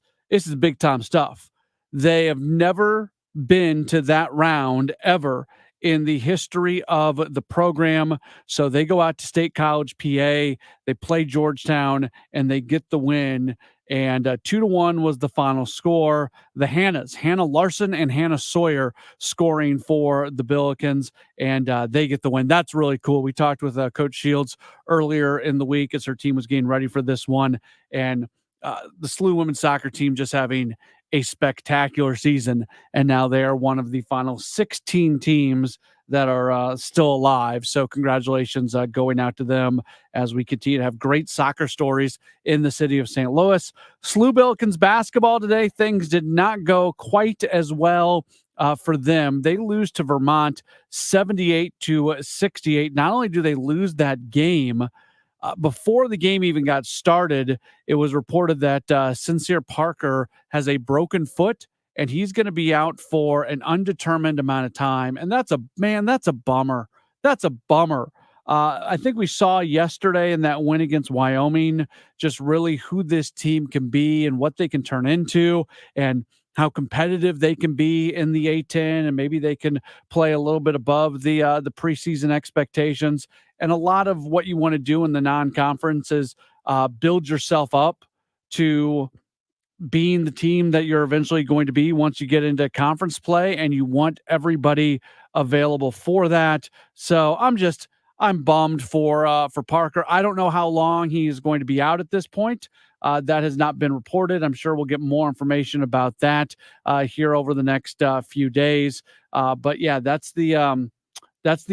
big time stuff. They have never been to that round ever in the history of the program. So they go out to State College, PA. They play Georgetown, and they get the win. And 2-1 was the final score. The Hannahs, Hannah Larson and Hannah Sawyer, scoring for the Billikens, and they get the win. That's really cool. We talked with Coach Shields earlier in the week as her team was getting ready for this one, and the SLU women's soccer team just having a spectacular season, and now they are one of the final 16 teams that are still alive. So congratulations going out to them as we continue to have great soccer stories in the city of St. Louis. SLU Billikens basketball today, things did not go quite as well for them. They lose to Vermont 78-68. Not only do they lose that game, before the game even got started, it was reported that Sincere Parker has a broken foot, and he's going to be out for an undetermined amount of time. And that's a bummer. That's a bummer. I think we saw yesterday in that win against Wyoming just really who this team can be and what they can turn into, and how competitive they can be in the A-10, and maybe they can play a little bit above the preseason expectations. And a lot of what you want to do in the non-conference is build yourself up to being the team that you're eventually going to be once you get into conference play, and you want everybody available for that. So I'm bummed for Parker. I don't know how long he is going to be out at this point. That has not been reported. I'm sure we'll get more information about that here over the next few days. But yeah, that's the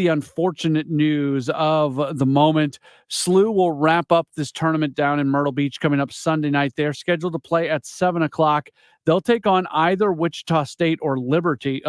unfortunate news of the moment. SLU will wrap up this tournament down in Myrtle Beach coming up Sunday night. They're scheduled to play at 7:00. They'll take on either Wichita State or Liberty.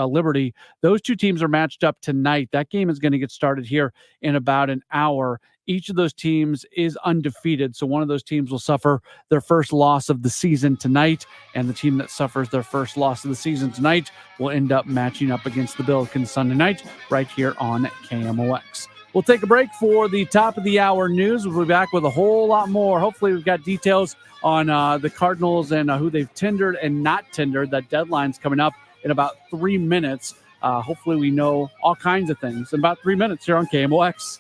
Those two teams are matched up tonight. That game is going to get started here in about an hour. Each of those teams is undefeated, so one of those teams will suffer their first loss of the season tonight, and the team that suffers their first loss of the season tonight will end up matching up against the Billikens Sunday night right here on KMOX. We'll take a break for the top of the hour news. We'll be back with a whole lot more. Hopefully we've got details on the Cardinals and who they've tendered and not tendered. That deadline's coming up in about 3 minutes. Hopefully we know all kinds of things in about 3 minutes here on KMOX.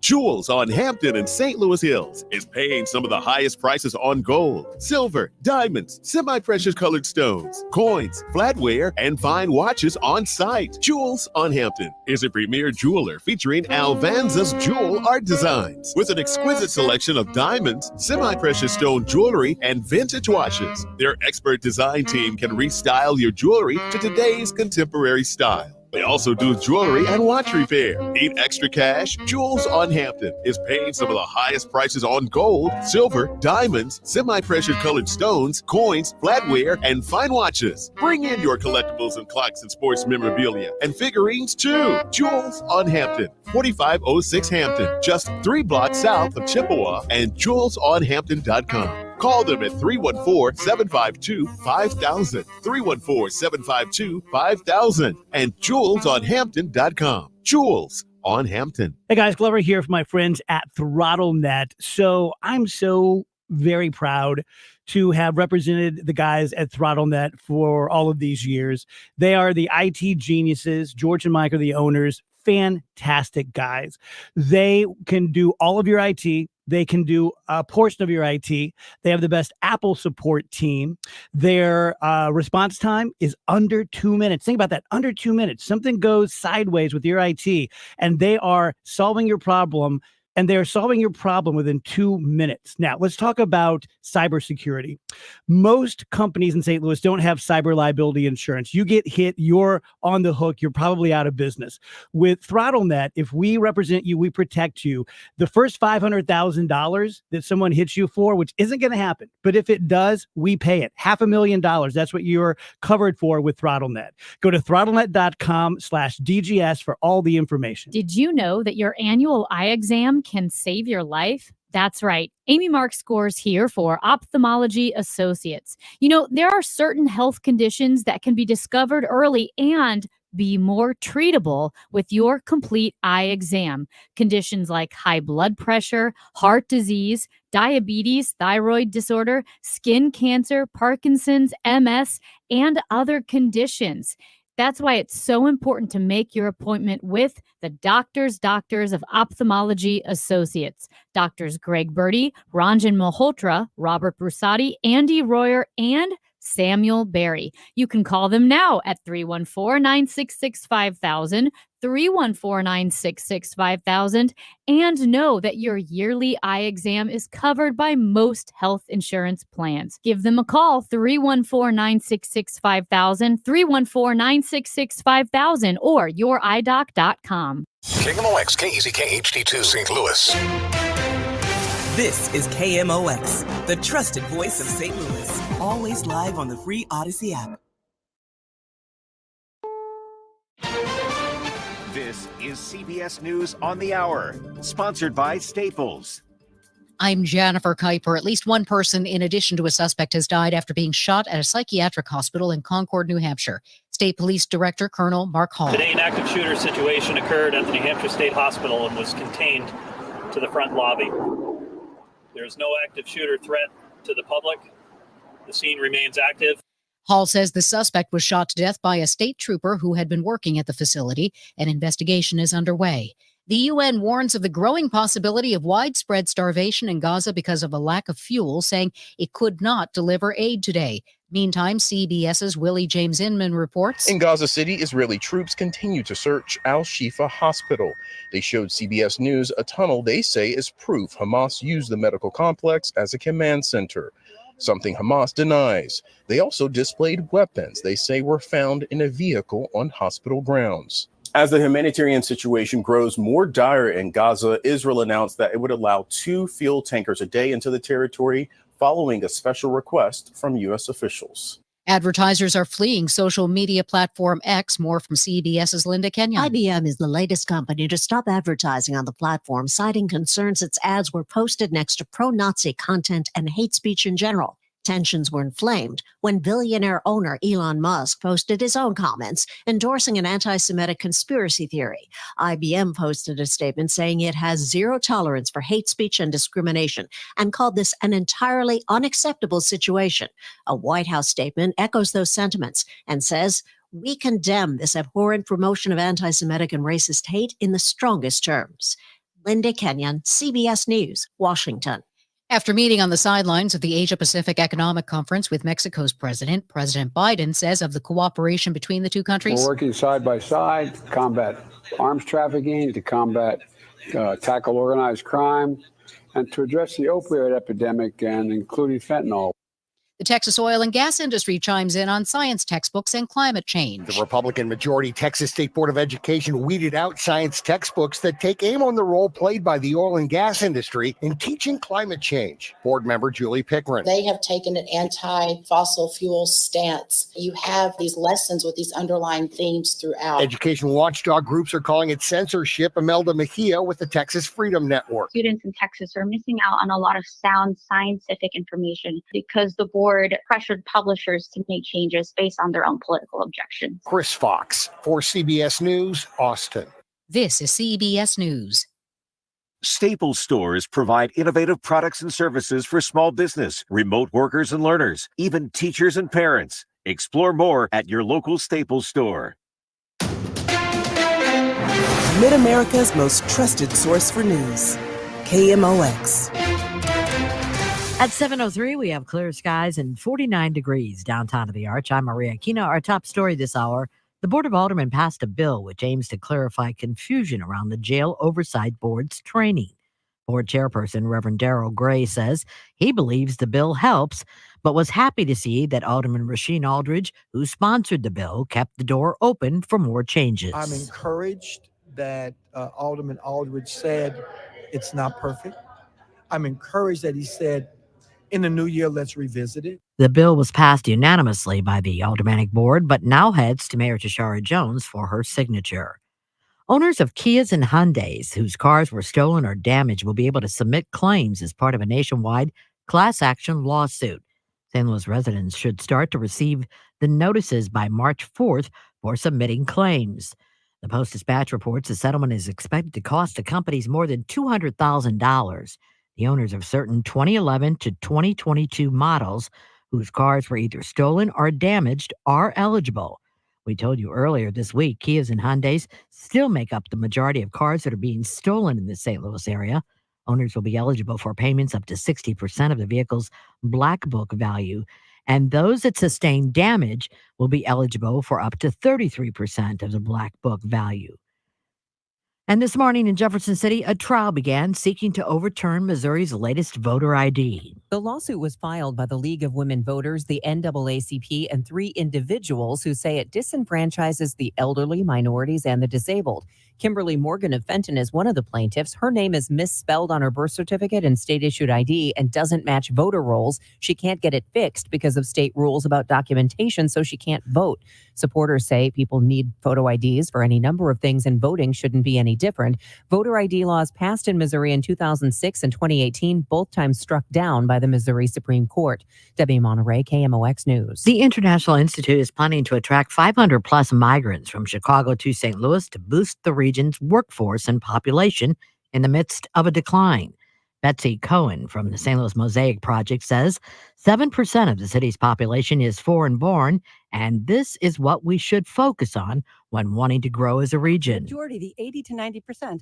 Jewels on Hampton and St. Louis Hills is paying some of the highest prices on gold, silver, diamonds, semi-precious colored stones, coins, flatware, and fine watches on site. Jewels on Hampton is a premier jeweler featuring Alvanza's jewel art designs with an exquisite selection of diamonds, semi-precious stone jewelry, and vintage watches. Their expert design team can restyle your jewelry to today's contemporary style. They also do jewelry and watch repair. Need extra cash? Jewels on Hampton is paying some of the highest prices on gold, silver, diamonds, semi-precious colored stones, coins, flatware, and fine watches. Bring in your collectibles and clocks and sports memorabilia and figurines too. Jewels on Hampton, 4506 Hampton, just 3 blocks south of Chippewa, and jewelsonhampton.com. Call them at 314-752-5000, 314-752-5000, and jewelsonhampton.com. Jewels on Hampton. Hey guys, Glover here from my friends at ThrottleNet. So I'm so very proud to have represented the guys at ThrottleNet for all of these years. They are the IT geniuses. George and Mike are the owners. Fantastic guys. They can do all of your IT. They can do a portion of your IT. They have the best Apple support team. Their response time is under 2 minutes. Think about that, under 2 minutes. Something goes sideways with your IT, and they are solving your problem. And they're solving your problem within 2 minutes. Now, let's talk about cybersecurity. Most companies in St. Louis don't have cyber liability insurance. You get hit, you're on the hook, you're probably out of business. With ThrottleNet, if we represent you, we protect you. The first $500,000 that someone hits you for, which isn't going to happen, but if it does, we pay it. $500,000. That's what you're covered for with ThrottleNet. Go to throttlenet.com/DGS for all the information. Did you know that your annual eye exam can save your life? That's right. Amy Mark scores here for Ophthalmology Associates. You know, there are certain health conditions that can be discovered early and be more treatable with your complete eye exam. Conditions like high blood pressure, heart disease, diabetes, thyroid disorder, skin cancer, Parkinson's, MS, and other conditions. That's why it's so important to make your appointment with the Doctors of Ophthalmology Associates. Doctors Greg Birdie, Ranjan Malhotra, Robert Brusati, Andy Royer, and Samuel Berry. You can call them now at 314-966-5000, 314-966-5000, and know that your yearly eye exam is covered by most health insurance plans. Give them a call, 314-966-5000, 314-966-5000, or youridoc.com. KMOX KEZK HD2 St. Louis. This is KMOX, the trusted voice of St. Louis. Always live on the free Odyssey app. This is CBS News on the Hour, sponsored by Staples. I'm Jennifer Kuiper. At least one person, in addition to a suspect, has died after being shot at a psychiatric hospital in Concord, New Hampshire. State Police Director Colonel Mark Hall. Today, an active shooter situation occurred at the New Hampshire State Hospital and was contained to the front lobby. There is no active shooter threat to the public. The scene remains active. Hall says the suspect was shot to death by a state trooper who had been working at the facility. An investigation is underway. The UN warns of the growing possibility of widespread starvation in Gaza because of a lack of fuel, saying it could not deliver aid today. Meantime, CBS's Willie James Inman reports. In Gaza City, Israeli troops continue to search Al-Shifa Hospital. They showed CBS News a tunnel they say is proof Hamas used the medical complex as a command center, something Hamas denies. They also displayed weapons they say were found in a vehicle on hospital grounds. As the humanitarian situation grows more dire in Gaza, Israel announced that it would allow 2 fuel tankers a day into the territory following a special request from U.S. officials. Advertisers are fleeing social media platform X. More from CBS's Linda Kenyon. IBM is the latest company to stop advertising on the platform, citing concerns its ads were posted next to pro-Nazi content and hate speech in general. Tensions were inflamed when billionaire owner Elon Musk posted his own comments endorsing an anti-Semitic conspiracy theory. IBM posted a statement saying it has zero tolerance for hate speech and discrimination and called this an entirely unacceptable situation. A White House statement echoes those sentiments and says, "We condemn this abhorrent promotion of anti-Semitic and racist hate in the strongest terms." Linda Kenyon, CBS News, Washington. After meeting on the sidelines of the Asia-Pacific Economic Conference with Mexico's president, President Biden says of the cooperation between the two countries. We're working side by side to combat arms trafficking, to tackle organized crime, and to address the opioid epidemic, and including fentanyl. The Texas oil and gas industry chimes in on science textbooks and climate change. The Republican-majority Texas State Board of Education weeded out science textbooks that take aim on the role played by the oil and gas industry in teaching climate change. Board member Julie Pickren. They have taken an anti-fossil fuel stance. You have these lessons with these underlying themes throughout. Education watchdog groups are calling it censorship. Imelda Mejia with the Texas Freedom Network. Students in Texas are missing out on a lot of sound scientific information because the board pressured publishers to make changes based on their own political objections. Chris Fox for CBS News, Austin. This is CBS News. Staples stores provide innovative products and services for small business, remote workers and learners, even teachers and parents. Explore more at your local Staples store. Mid-America's most trusted source for news. KMOX. At 7:03, we have clear skies and 49 degrees downtown of the Arch. I'm Maria Aquino. Our top story this hour, the Board of Aldermen passed a bill which aims to clarify confusion around the Jail Oversight Board's training. Board Chairperson Reverend Darrell Gray says he believes the bill helps, but was happy to see that Alderman Rasheen Aldridge, who sponsored the bill, kept the door open for more changes. I'm encouraged that Alderman Aldridge said it's not perfect. I'm encouraged that he said, in the new year, let's revisit it. The bill was passed unanimously by the Aldermanic Board, but now heads to Mayor Tashara Jones for her signature. Owners of Kias and Hyundais whose cars were stolen or damaged will be able to submit claims as part of a nationwide class action lawsuit. St. Louis residents should start to receive the notices by March 4th for submitting claims. The Post-Dispatch reports the settlement is expected to cost the companies more than $200,000. The owners of certain 2011 to 2022 models whose cars were either stolen or damaged are eligible. We told you earlier this week, Kias and Hyundais still make up the majority of cars that are being stolen in the St. Louis area. Owners will be eligible for payments up to 60% of the vehicle's black book value, and those that sustain damage will be eligible for up to 33% of the black book value. And this morning in Jefferson City, a trial began seeking to overturn Missouri's latest voter ID. The lawsuit was filed by the League of Women Voters, the NAACP, and 3 individuals who say it disenfranchises the elderly, minorities, and the disabled. Kimberly Morgan of Fenton is one of the plaintiffs. Her name is misspelled on her birth certificate and state-issued ID and doesn't match voter rolls. She can't get it fixed because of state rules about documentation, so she can't vote. Supporters say people need photo IDs for any number of things, and voting shouldn't be any different. Voter ID laws passed in Missouri in 2006 and 2018, both times struck down by the Missouri Supreme Court. Debbie Monterey, KMOX News. The International Institute is planning to attract 500 plus migrants from Chicago to St. Louis to boost the region's workforce and population in the midst of a decline. Betsy Cohen from the St. Louis Mosaic Project says 7% of the city's population is foreign-born, and this is what we should focus on when wanting to grow as a region. Majority, the 80 to 90%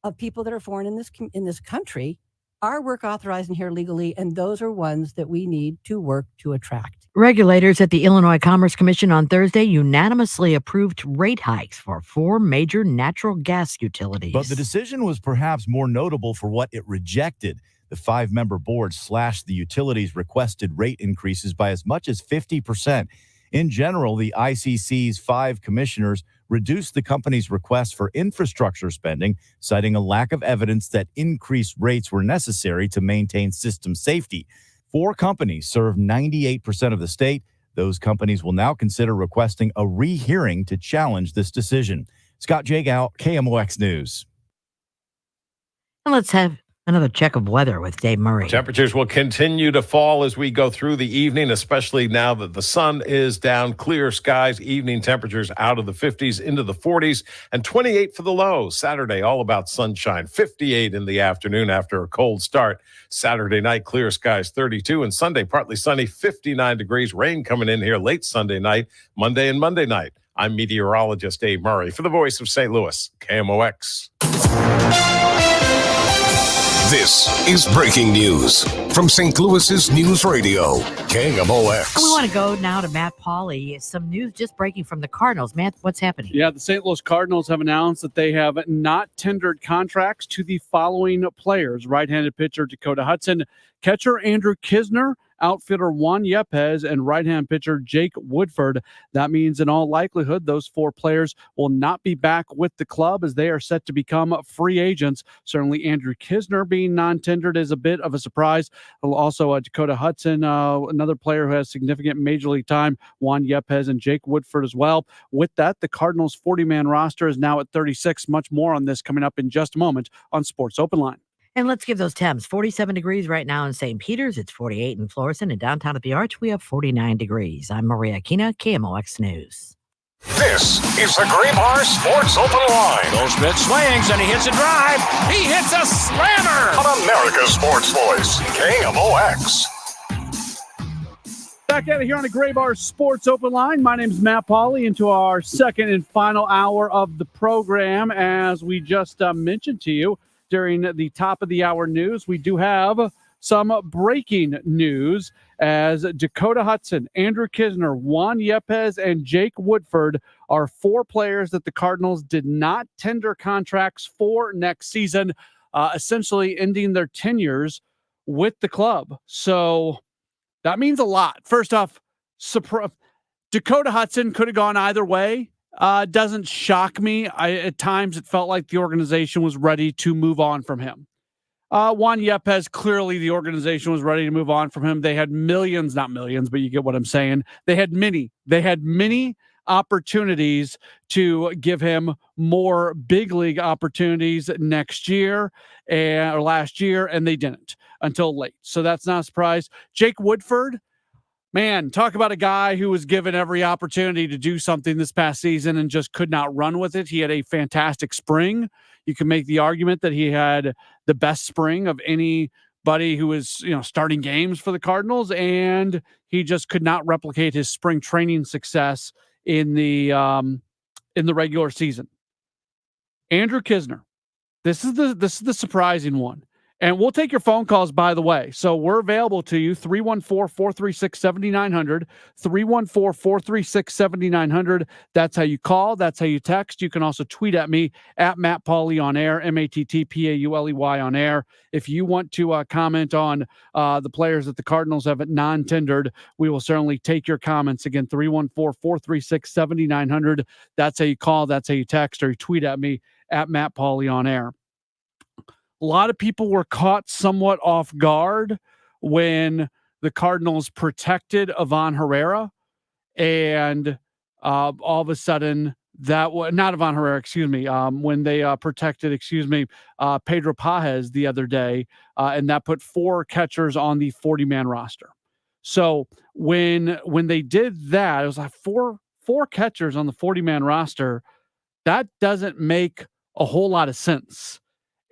of people that are foreign in this country are work authorized and here legally, and those are ones that we need to work to attract. Regulators at the Illinois Commerce Commission on Thursday unanimously approved rate hikes for 4 major natural gas utilities. But the decision was perhaps more notable for what it rejected. The 5-member board slashed the utilities' requested rate increases by as much as 50%. In general, the ICC's 5 commissioners reduced the company's request for infrastructure spending, citing a lack of evidence that increased rates were necessary to maintain system safety. 4 companies serve 98% of the state. Those companies will now consider requesting a rehearing to challenge this decision. Scott Jagow, KMOX News. And let's have another check of weather with Dave Murray. Temperatures will continue to fall as we go through the evening, especially now that the sun is down. Clear skies, evening temperatures out of the 50s into the 40s, and 28 for the low. Saturday, all about sunshine, 58 in the afternoon after a cold start. Saturday night, clear skies, 32, and Sunday, partly sunny, 59 degrees. Rain coming in here late Sunday night, Monday and Monday night. I'm meteorologist Dave Murray for the Voice of St. Louis, KMOX. This is breaking news from St. Louis's News Radio, KMOX. And we want to go now to Matt Pauley. Some news just breaking from the Cardinals. Matt, what's happening? Yeah, the St. Louis Cardinals have announced that they have not tendered contracts to the following players: right-handed pitcher Dakota Hudson, catcher Andrew Kisner, outfielder Juan Yepez, and right-hand pitcher Jake Woodford. That means in all likelihood, those 4 players will not be back with the club as they are set to become free agents. Certainly Andrew Kisner being non-tendered is a bit of a surprise. Also Dakota Hudson, another player who has significant major league time, Juan Yepez and Jake Woodford as well. With that, the Cardinals' 40-man roster is now at 36. Much more on this coming up in just a moment on Sports Open Line. And let's give those temps. 47 degrees right now in St. Peters. It's 48 in Florissant, and downtown at the Arch, we have 49 degrees. I'm Maria Aquina, KMOX News. This is the Graybar Sports Open Line. Goldschmidt swings and he hits a drive. He hits a slammer. On America's Sports Voice, KMOX. Back at it here on the Graybar Sports Open Line. My name is Matt Pauley, into our second and final hour of the program. As we just mentioned to you, during the top of the hour news, we do have some breaking news as Dakota Hudson, Andrew Kisner, Juan Yepez, and Jake Woodford are 4 players that the Cardinals did not tender contracts for next season, essentially ending their tenures with the club. So that means a lot. First off, Dakota Hudson could have gone either way. Doesn't shock me. At times it felt like the organization was ready to move on from him. Juan Yepez, clearly the organization was ready to move on from him. They had millions, not millions, but you get what I'm saying. They had many opportunities to give him more big league opportunities next year or last year, and they didn't until late. So that's not a surprise. Jake Woodford, man, talk about a guy who was given every opportunity to do something this past season and just could not run with it. He had a fantastic spring. You can make the argument that he had the best spring of anybody who was, starting games for the Cardinals, and he just could not replicate his spring training success in the regular season. Andrew Kisner. This is the surprising one. And we'll take your phone calls, by the way. So we're available to you, 314-436-7900, 314-436-7900. That's how you call. That's how you text. You can also tweet at me, at Matt Pauley on air, MattPauley on air. If you want to comment on the players that the Cardinals have non-tendered, we will certainly take your comments. Again, 314-436-7900. That's how you call. That's how you text, or you tweet at me, at Matt Pauley on air. A lot of people were caught somewhat off guard when the Cardinals protected Ivan Herrera, and all of a sudden that was not Ivan Herrera, excuse me. When they protected, Pedro Pajes the other day, and that put 4 catchers on the 40-man roster. So when they did that, it was like four catchers on the 40-man roster. That doesn't make a whole lot of sense.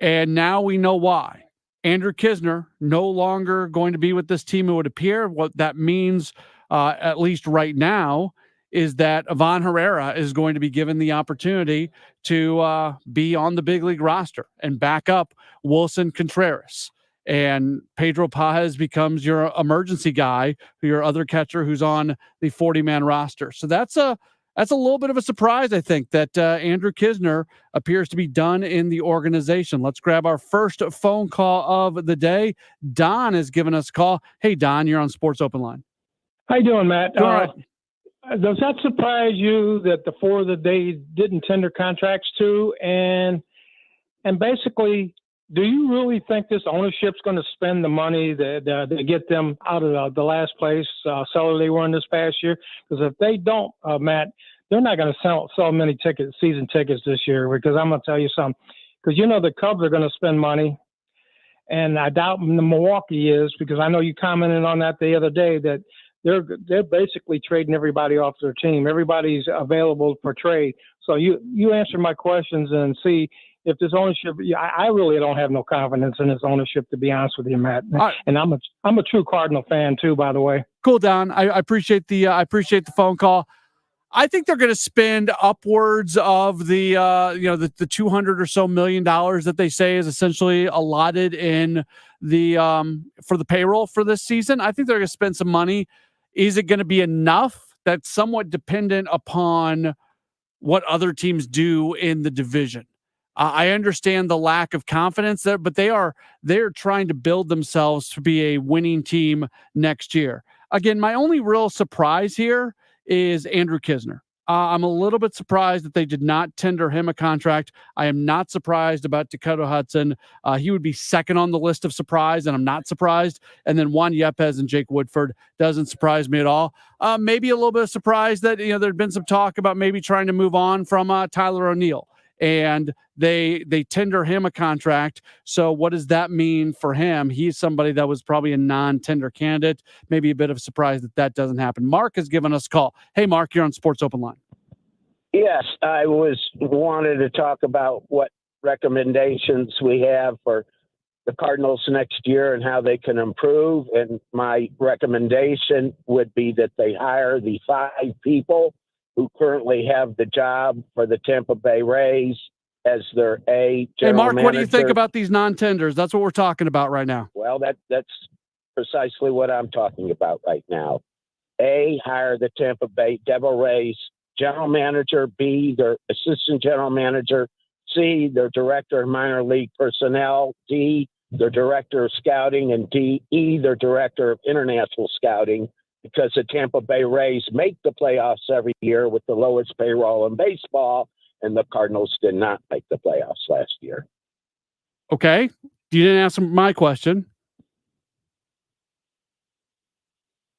And now we know why. Andrew Kisner no longer going to be with this team, it would appear. What that means, at least right now, is that Ivan Herrera is going to be given the opportunity to be on the big league roster and back up Wilson Contreras. And Pedro Pajes becomes your emergency guy, your other catcher who's on the 40-man roster. So that's a little bit of a surprise, I think, that Andrew Kisner appears to be done in the organization. Let's grab our first phone call of the day. Don has given us a call. Hey, Don, you're on Sports Open Line. How you doing, Matt? All right. Does that surprise you that the 4 that they didn't tender contracts to? And basically, do you really think this ownership's going to spend the money to get them out of the last place cellar they were in this past year? Because if they don't, Matt, they're not going to sell many season tickets this year. Because I'm going to tell you something. Because the Cubs are going to spend money, and I doubt the Milwaukee is, because I know you commented on that the other day that they're basically trading everybody off their team. Everybody's available for trade. So you answer my questions and see. If this ownership, I really don't have no confidence in this ownership, to be honest with you, Matt. Right. And I'm a true Cardinal fan too, by the way. Cool, Don. I appreciate the phone call. I think they're going to spend upwards of the $200 or so million that they say is essentially allotted in the for the payroll for this season. I think they're going to spend some money. Is it going to be enough? That's somewhat dependent upon what other teams do in the division. I understand the lack of confidence there, but they're trying to build themselves to be a winning team next year. Again, my only real surprise here is Andrew Kisner. I'm a little bit surprised that they did not tender him a contract. I am not surprised about Dakota Hudson. He would be second on the list of surprise, and I'm not surprised. And then Juan Yepes and Jake Woodford doesn't surprise me at all. Maybe a little bit of surprise that there'd been some talk about maybe trying to move on from Tyler O'Neill. And they tender him a contract. So what does that mean for him? He's somebody that was probably a non-tender candidate. Maybe a bit of a surprise that doesn't happen. Mark has given us a call. Hey, Mark, you're on Sports Open Line. Yes, I wanted to talk about what recommendations we have for the Cardinals next year and how they can improve. And my recommendation would be that they hire the 5 people who currently have the job for the Tampa Bay Rays as their general Mark, manager. what do you think about these non-tenders? That's what we're talking about right now. Well, that's precisely what I'm talking about right now. A, hire the Tampa Bay Devil Rays general manager. B, their assistant general manager. C, their director of minor league personnel. D, their director of scouting. And E, their director of international scouting. Because the Tampa Bay Rays make the playoffs every year with the lowest payroll in baseball, and the Cardinals did not make the playoffs last year. Okay. You didn't answer my question.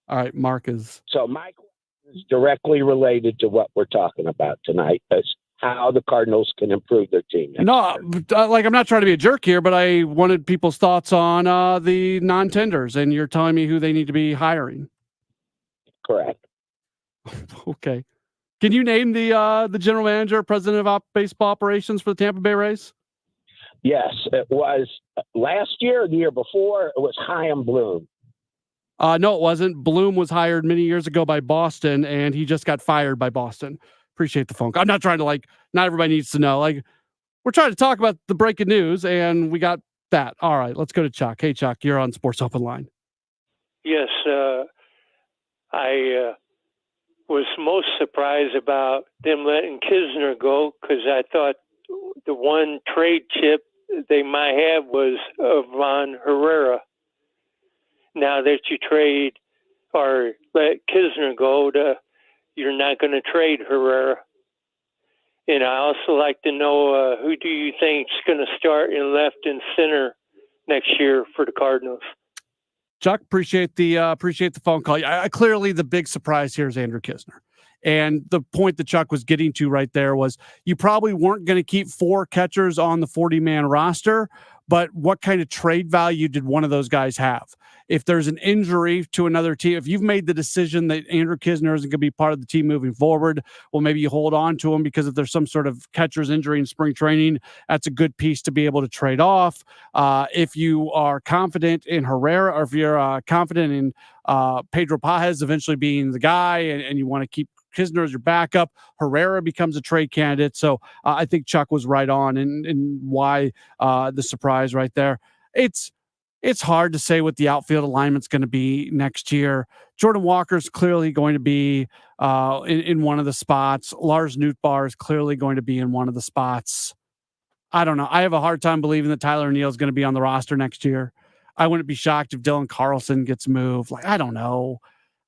All right, Mark is... So my question is directly related to what we're talking about tonight, is how the Cardinals can improve their team. I'm not trying to be a jerk here, but I wanted people's thoughts on the non-tenders, and you're telling me who they need to be hiring. Correct. Okay. Can you name the general manager, president of baseball operations for the Tampa Bay Rays? Yes, it was last year or the year before. It was Chaim Bloom. No, it wasn't. Bloom was hired many years ago by Boston, and he just got fired by Boston. Appreciate the phone call. I'm not trying to not everybody needs to know. We're trying to talk about the breaking news, and we got that. All right, let's go to Chuck. Hey, Chuck, you're on Sports Open Line. Yes, I was most surprised about them letting Kisner go because I thought the one trade chip they might have was Von Herrera. Now that you trade or let Kisner go, you're not going to trade Herrera. And I also like to know who do you think is going to start in left and center next year for the Cardinals? Chuck, appreciate the phone call. Clearly, the big surprise here is Andrew Kisner. And the point that Chuck was getting to right there was you probably weren't going to keep 4 catchers on the 40-man roster, but what kind of trade value did one of those guys have? If there's an injury to another team, if you've made the decision that Andrew Kisner isn't going to be part of the team moving forward, well, maybe you hold on to him because if there's some sort of catcher's injury in spring training, that's a good piece to be able to trade off. If you are confident in Herrera, or if you're confident in Pedro Pages eventually being the guy and you want to keep Kisner as your backup, Herrera becomes a trade candidate. So I think Chuck was right on in why the surprise right there. It's hard to say what the outfield alignment's going to be next year. Jordan Walker's clearly going to be in one of the spots. Lars Nootbaar is clearly going to be in one of the spots. I don't know. I have a hard time believing that Tyler O'Neill is going to be on the roster next year. I wouldn't be shocked if Dylan Carlson gets moved. I don't know.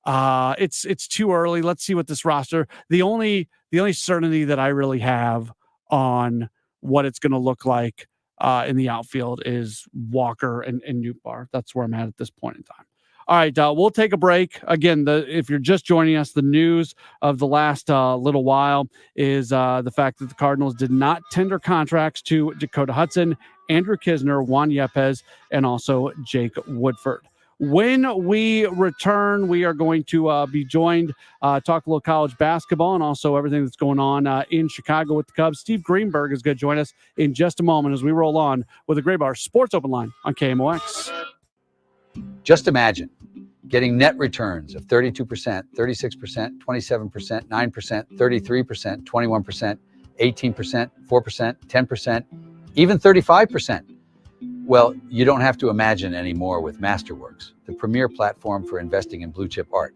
It's too early. Let's see what this roster. The only certainty that I really have on what it's going to look like in the outfield is Walker and Nootbaar. That's where I'm at this point in time. All right, we'll take a break. Again, if you're just joining us, the news of the last little while is the fact that the Cardinals did not tender contracts to Dakota Hudson, Andrew Kisner, Juan Yepes, and also Jake Woodford. When we return, we are going to be joined, talk a little college basketball and also everything that's going on in Chicago with the Cubs. Steve Greenberg is going to join us in just a moment as we roll on with the Gray Bar Sports Open Line on KMOX. Just imagine getting net returns of 32%, 36%, 27%, 9%, 33%, 21%, 18%, 4%, 10%, even 35%. Well, you don't have to imagine anymore with Masterworks, the premier platform for investing in blue chip art.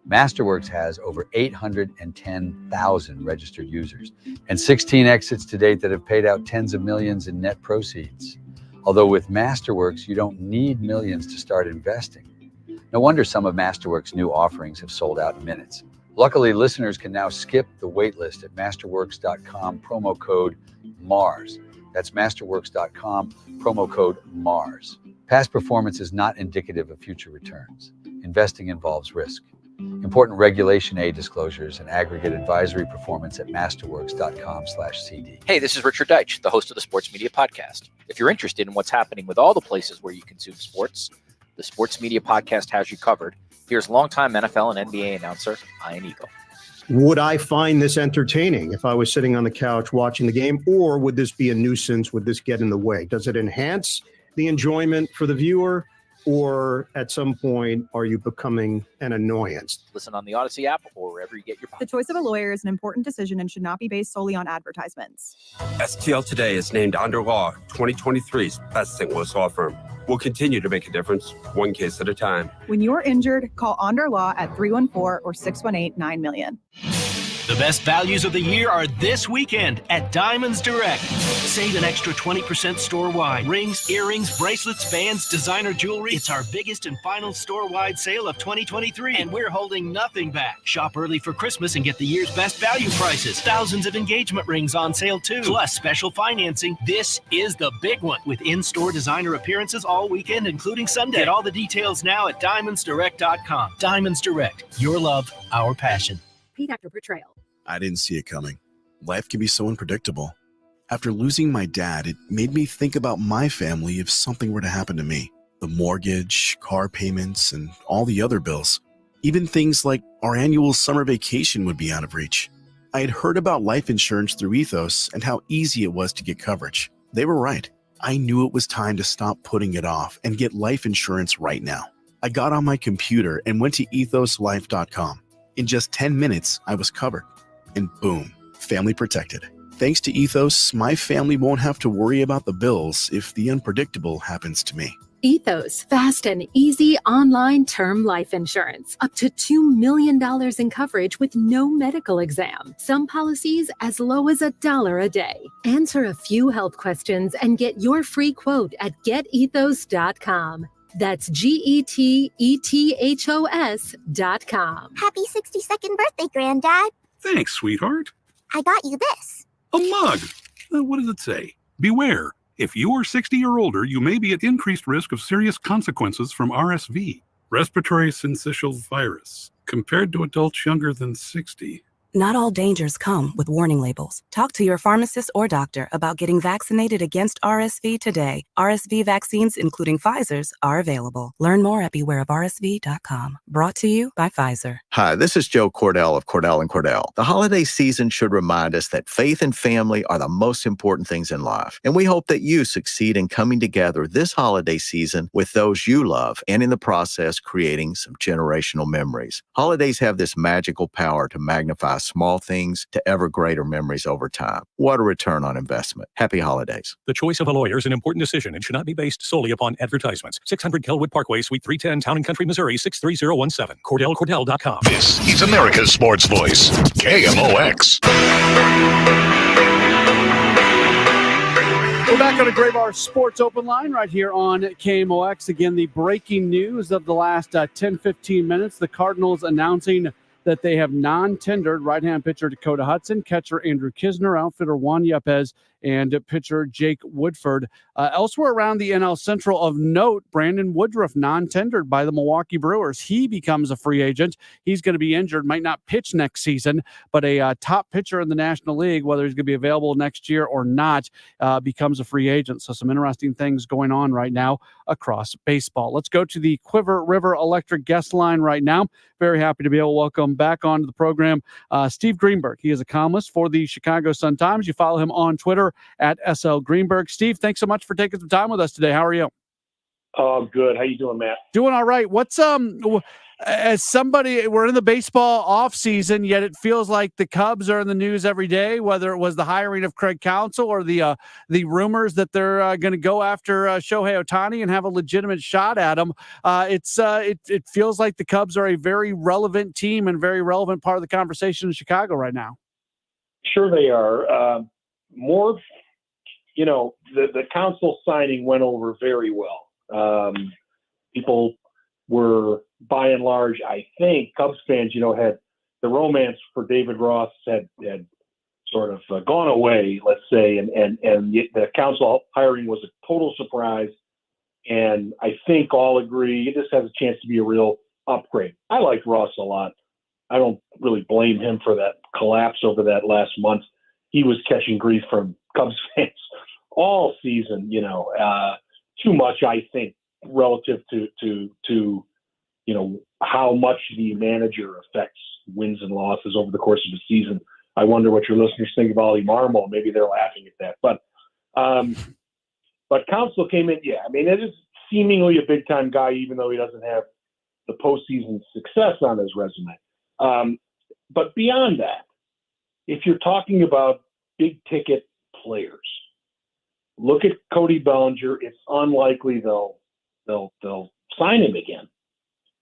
Masterworks has over 810,000 registered users and 16 exits to date that have paid out tens of millions in net proceeds. Although with Masterworks, you don't need millions to start investing. No wonder some of Masterworks' new offerings have sold out in minutes. Luckily, listeners can now skip the waitlist at masterworks.com, promo code MARS. That's masterworks.com, promo code MARS. Past performance is not indicative of future returns. Investing involves risk. Important Regulation A disclosures and aggregate advisory performance at masterworks.com/CD. Hey, this is Richard Deitch, the host of the Sports Media Podcast. If you're interested in what's happening with all the places where you consume sports, the Sports Media Podcast has you covered. Here's longtime NFL and NBA announcer, Ian Eagle. Would I find this entertaining if I was sitting on the couch watching the game, or would this be a nuisance? Would this get in the way? Does it enhance the enjoyment for the viewer, or at some point are you becoming an annoyance? Listen on the Odyssey app or wherever you get your podcasts. The choice of a lawyer is an important decision and should not be based solely on advertisements. STL Today is named Under Law 2023's best St. Louis law firm. We'll continue to make a difference, one case at a time. When you're injured, call Onder Law at 314 or 618-9000000. The best values of the year are this weekend at Diamonds Direct. Save an extra 20% store-wide. Rings, earrings, bracelets, bands, designer jewelry. It's our biggest and final store-wide sale of 2023, and we're holding nothing back. Shop early for Christmas and get the year's best value prices. Thousands of engagement rings on sale, too. Plus special financing. This is the big one, with in-store designer appearances all weekend, including Sunday. Get all the details now at DiamondsDirect.com. Diamonds Direct. Your love, our passion. Pete after portrayal. I didn't see it coming. Life can be so unpredictable. After losing my dad, it made me think about my family if something were to happen to me. The mortgage, car payments, and all the other bills. Even things like our annual summer vacation would be out of reach. I had heard about life insurance through Ethos and how easy it was to get coverage. They were right. I knew it was time to stop putting it off and get life insurance right now. I got on my computer and went to ethoslife.com. In just 10 minutes, I was covered. And boom, family protected. Thanks to Ethos, my family won't have to worry about the bills if the unpredictable happens to me. Ethos, fast and easy online term life insurance. Up to $2 million in coverage with no medical exam. Some policies as low as $1 a day. Answer a few health questions and get your free quote at getethos.com. That's GETETHOS.com. Happy 62nd birthday, Granddad. Thanks, sweetheart. I got you this. A mug. What does it say? Beware. If you are 60 or older, you may be at increased risk of serious consequences from RSV, respiratory syncytial virus, compared to adults younger than 60. Not all dangers come with warning labels. Talk to your pharmacist or doctor about getting vaccinated against RSV today. RSV vaccines, including Pfizer's, are available. Learn more at bewareofrsv.com. Brought to you by Pfizer. Hi, this is Joe Cordell of Cordell & Cordell. The holiday season should remind us that faith and family are the most important things in life. And we hope that you succeed in coming together this holiday season with those you love and in the process creating some generational memories. Holidays have this magical power to magnify small things to ever greater memories over time. What a return on investment. Happy holidays. The choice of a lawyer is an important decision and should not be based solely upon advertisements. 600 Kelwood Parkway, Suite 310, Town and Country, Missouri, 63017. CordellCordell.com. This is America's Sports Voice, KMOX. We're back on a Graybar Sports Open Line right here on KMOX. Again, the breaking news of the last 10-15 minutes. The Cardinals announcing that they have non-tendered right-hand pitcher Dakota Hudson, catcher Andrew Kisner, outfitter Juan Yepes, and pitcher Jake Woodford. Elsewhere around the NL Central of note, Brandon Woodruff non-tendered by the Milwaukee Brewers. He becomes a free agent. He's going to be injured, might not pitch next season, but a top pitcher in the National League, whether he's going to be available next year or not, becomes a free agent. So some interesting things going on right now across baseball. Let's go to the Quiver River Electric guest line right now. Very happy to be able to welcome back onto the program Steve Greenberg. He is a columnist for the Chicago Sun-Times. You follow him on Twitter at SL Greenberg. Steve, thanks so much for taking some time with us today. How are you? Oh, good. How you doing, Matt? Doing all right. What's as somebody, we're in the baseball off season, yet it feels like the Cubs are in the news every day, whether it was the hiring of Craig Counsell or the rumors that they're going to go after Shohei Ohtani and have a legitimate shot at him. It feels like the Cubs are a very relevant team and very relevant part of the conversation in Chicago right now. Sure they are. The Counsell signing went over very well. People were, by and large, I think, Cubs fans, had the romance for David Ross had sort of gone away, let's say, and the Counsell hiring was a total surprise. And I think all agree this has a chance to be a real upgrade. I like Ross a lot. I don't really blame him for that collapse over that last month. He was catching grief from Cubs fans all season, too much, I think, relative to how much the manager affects wins and losses over the course of the season. I wonder what your listeners think of Ollie Marmol. Maybe they're laughing at that. But Counsell came in, it is seemingly a big-time guy, even though he doesn't have the postseason success on his resume. But beyond that, if you're talking about big-ticket players, look at Cody Bellinger. It's unlikely they'll sign him again.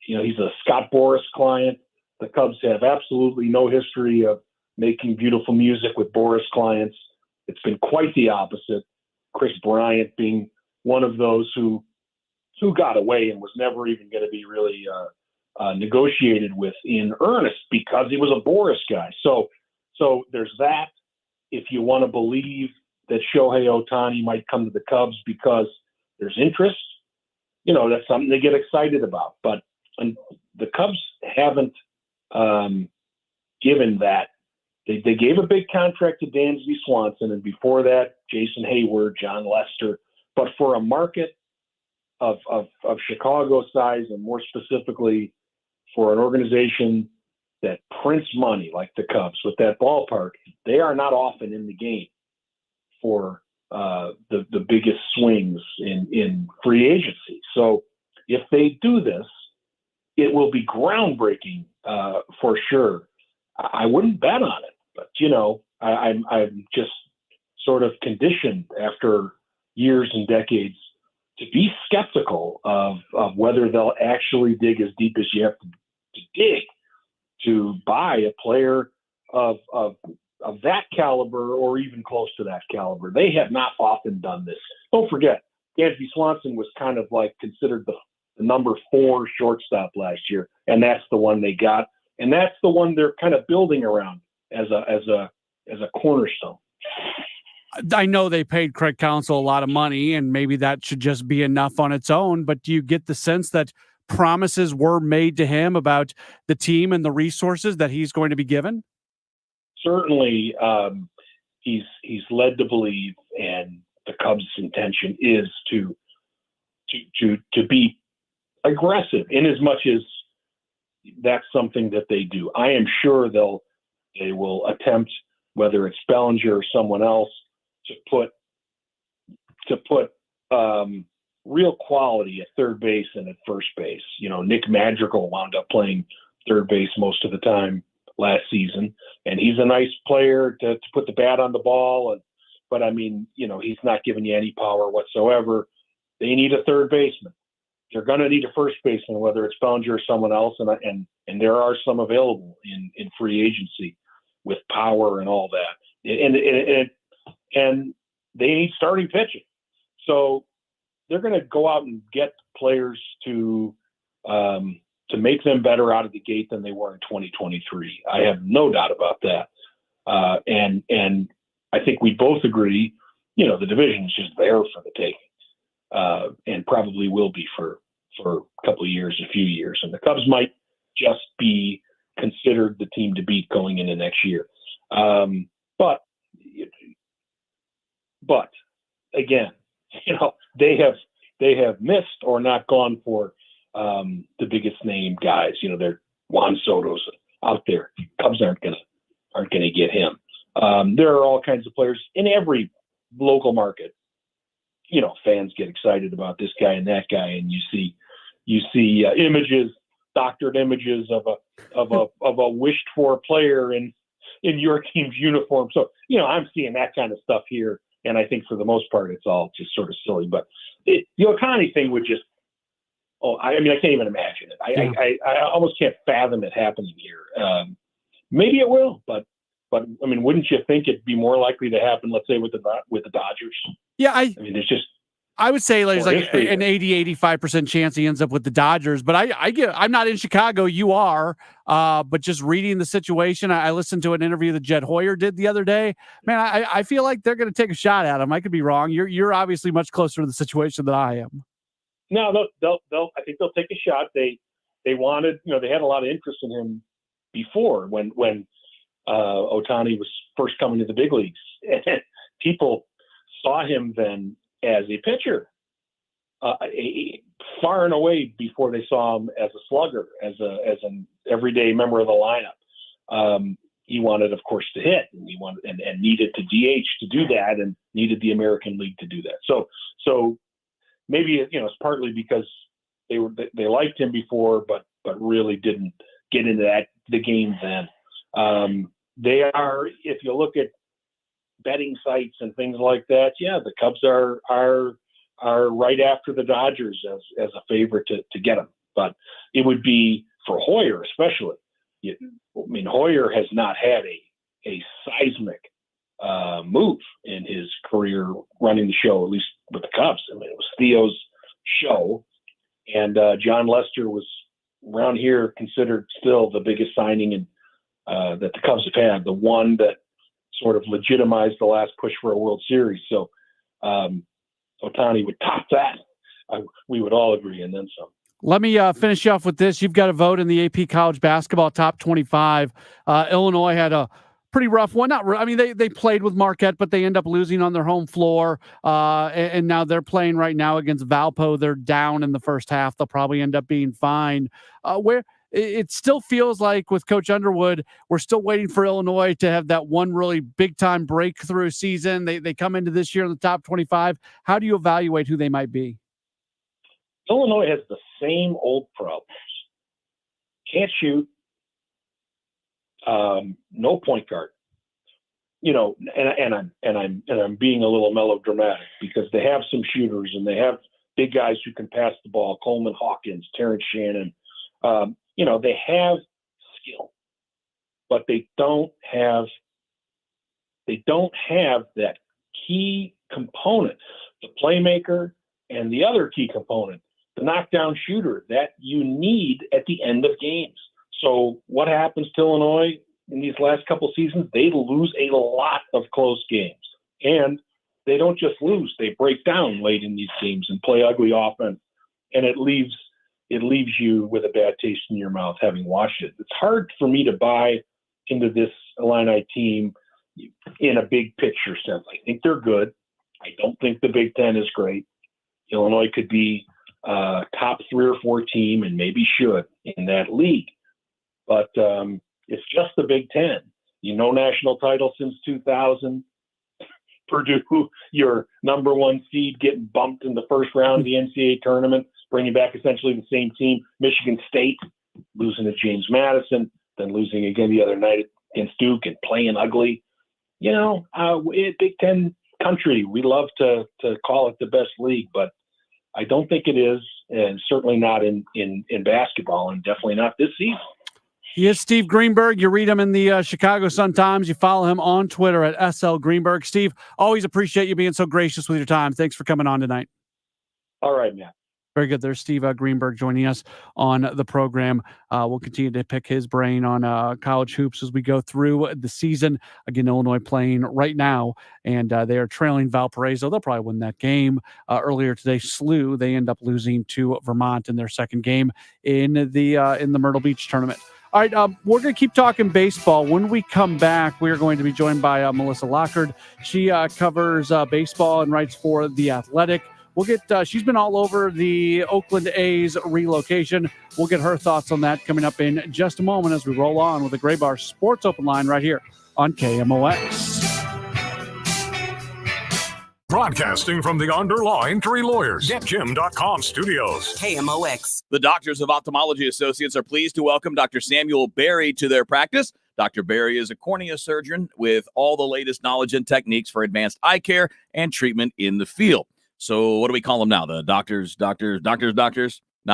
He's a Scott Boras client. The Cubs have absolutely no history of making beautiful music with Boras clients. It's been quite the opposite. Chris Bryant being one of those who got away and was never even going to be really negotiated with in earnest because he was a Boras guy. So there's that. If you want to believe that Shohei Ohtani might come to the Cubs because there's interest, that's something they get excited about. But the Cubs haven't given that. They gave a big contract to Dansby Swanson, and before that, Jason Hayward, John Lester. But for a market of Chicago size, and more specifically for an organization that prints money like the Cubs with that ballpark, they are not often in the game for the biggest swings in free agency. So if they do this, will be groundbreaking for sure. I wouldn't bet on it, but I'm just sort of conditioned after years and decades to be skeptical of whether they'll actually dig as deep as you have to dig to buy a player of that caliber or even close to that caliber. They have not often done this. Don't forget, Dansby Swanson was kind of like considered the number 4 shortstop last year, and that's the one they got, and that's the one they're kind of building around as a cornerstone. I know they paid Craig Counsell a lot of money, and maybe that should just be enough on its own, but do you get the sense that promises were made to him about the team and the resources that he's going to be given? Certainly, he's led to believe, and the Cubs' intention is to be aggressive in as much as that's something that they do. I am sure they will attempt, whether it's Bellinger or someone else, to put real quality at third base and at first base. Nick Madrigal wound up playing third base most of the time last season, and he's a nice player to put the bat on the ball. But I mean, he's not giving you any power whatsoever. They need a third baseman. They're going to need a first baseman, whether it's Bellinger or someone else, and there are some available in free agency with power and all that. And they need starting pitching. So they're going to go out and get players to make them better out of the gate than they were in 2023. I have no doubt about that. And I think we both agree, the division is just there for the taking, and probably will be for a couple of years, a few years. And the Cubs might just be considered the team to beat going into next year. But again, they have missed or not gone for the biggest name guys. They're Juan Soto's out there. Cubs aren't gonna get him. There are all kinds of players in every local market. Fans get excited about this guy and that guy, and you see images, doctored images of a wished for player in your team's uniform. So I'm seeing that kind of stuff here, and I think for the most part it's all just sort of silly. But the Ohtani thing would just I can't even imagine it. I almost can't fathom it happening here. Maybe it will, but I mean, wouldn't you think it'd be more likely to happen, let's say, with the Dodgers? Yeah, I mean, there's just I would say there's like an 80-85% chance he ends up with the Dodgers, but I'm not in Chicago. You are, but just reading the situation, I listened to an interview that Jed Hoyer did the other day. Man, I feel like they're going to take a shot at him. I could be wrong. You're obviously much closer to the situation than I am. No, they'll. I think they'll take a shot. They wanted, they had a lot of interest in him before when Ohtani was first coming to the big leagues. People saw him then as a pitcher, far and away before they saw him as a slugger, as an everyday member of the lineup. He wanted, of course, to hit, and he wanted and needed to DH to do that, and needed the American League to do that. So maybe it's partly because they liked him before, but really didn't get into the game then. They are, if you look at betting sites and things like that, yeah, the Cubs are right after the Dodgers as a favorite to get them. But it would be for Hoyer especially. Hoyer has not had a seismic move in his career running the show, at least with the Cubs. I mean, it was Theo's show, and John Lester was around here considered still the biggest signing that the Cubs have had, the one that sort of legitimized the last push for a World Series. So Ohtani would top that. We would all agree, and then some. Let me finish off with this. You've got a vote in the AP College Basketball Top 25. Illinois had a pretty rough one. They played with Marquette, but they end up losing on their home floor. And now they're playing right now against Valpo. They're down in the first half. They'll probably end up being fine. Where it still feels like with Coach Underwood, we're still waiting for Illinois to have that one really big-time breakthrough season. They come into this year in the top 25. How do you evaluate who they might be? Illinois has the same old problems. can't shoot, no point guard. You know, and I'm being a little melodramatic because they have some shooters and they have big guys who can pass the ball. Coleman Hawkins, Terrence Shannon. You know, they have skill, but they don't have that key component, the playmaker, and the other key component, the knockdown shooter that you need at the end of games. So what happens to Illinois in these last couple seasons? They lose a lot of close games, and they don't just lose; they break down late in these games and play ugly offense, and it leaves you with a bad taste in your mouth having watched it. It's hard for me to buy into this Illini team in a big picture sense. I think they're good. I don't think the Big Ten is great. Illinois could be a top 3 or 4 team and maybe should in that league. But it's just the Big Ten. National title since 2000. Purdue, your number 1 seed, getting bumped in the first round of the NCAA tournament, bringing back essentially the same team. Michigan State, losing to James Madison, then losing again the other night against Duke and playing ugly. Big Ten country, we love to call it the best league, but I don't think it is, and certainly not in basketball, and definitely not this season. He is Steve Greenberg. You read him in the Chicago Sun-Times. You follow him on Twitter at SL Greenberg. Steve, always appreciate you being so gracious with your time. Thanks for coming on tonight. All right, Matt. Very good. There's Steve Greenberg joining us on the program. We'll continue to pick his brain on college hoops as we go through the season. Again, Illinois playing right now, and they are trailing Valparaiso. They'll probably win that game. Earlier today, SLU, they end up losing to Vermont in their second game in the Myrtle Beach tournament. All right, we're going to keep talking baseball. When we come back, we are going to be joined by Melissa Lockard. She covers baseball and writes for The Athletic. We'll get. She's been all over the Oakland A's relocation. We'll get her thoughts on that coming up in just a moment as we roll on with the Gray Bar Sports Open Line right here on KMOX. Broadcasting from the Under-Law Injury Lawyers, GetJim.com studios. KMOX. The Doctors of Ophthalmology Associates are pleased to welcome Dr. Samuel Berry to their practice. Dr. Berry is a cornea surgeon with all the latest knowledge and techniques for advanced eye care and treatment in the field. So what do we call them now? The doctors? No,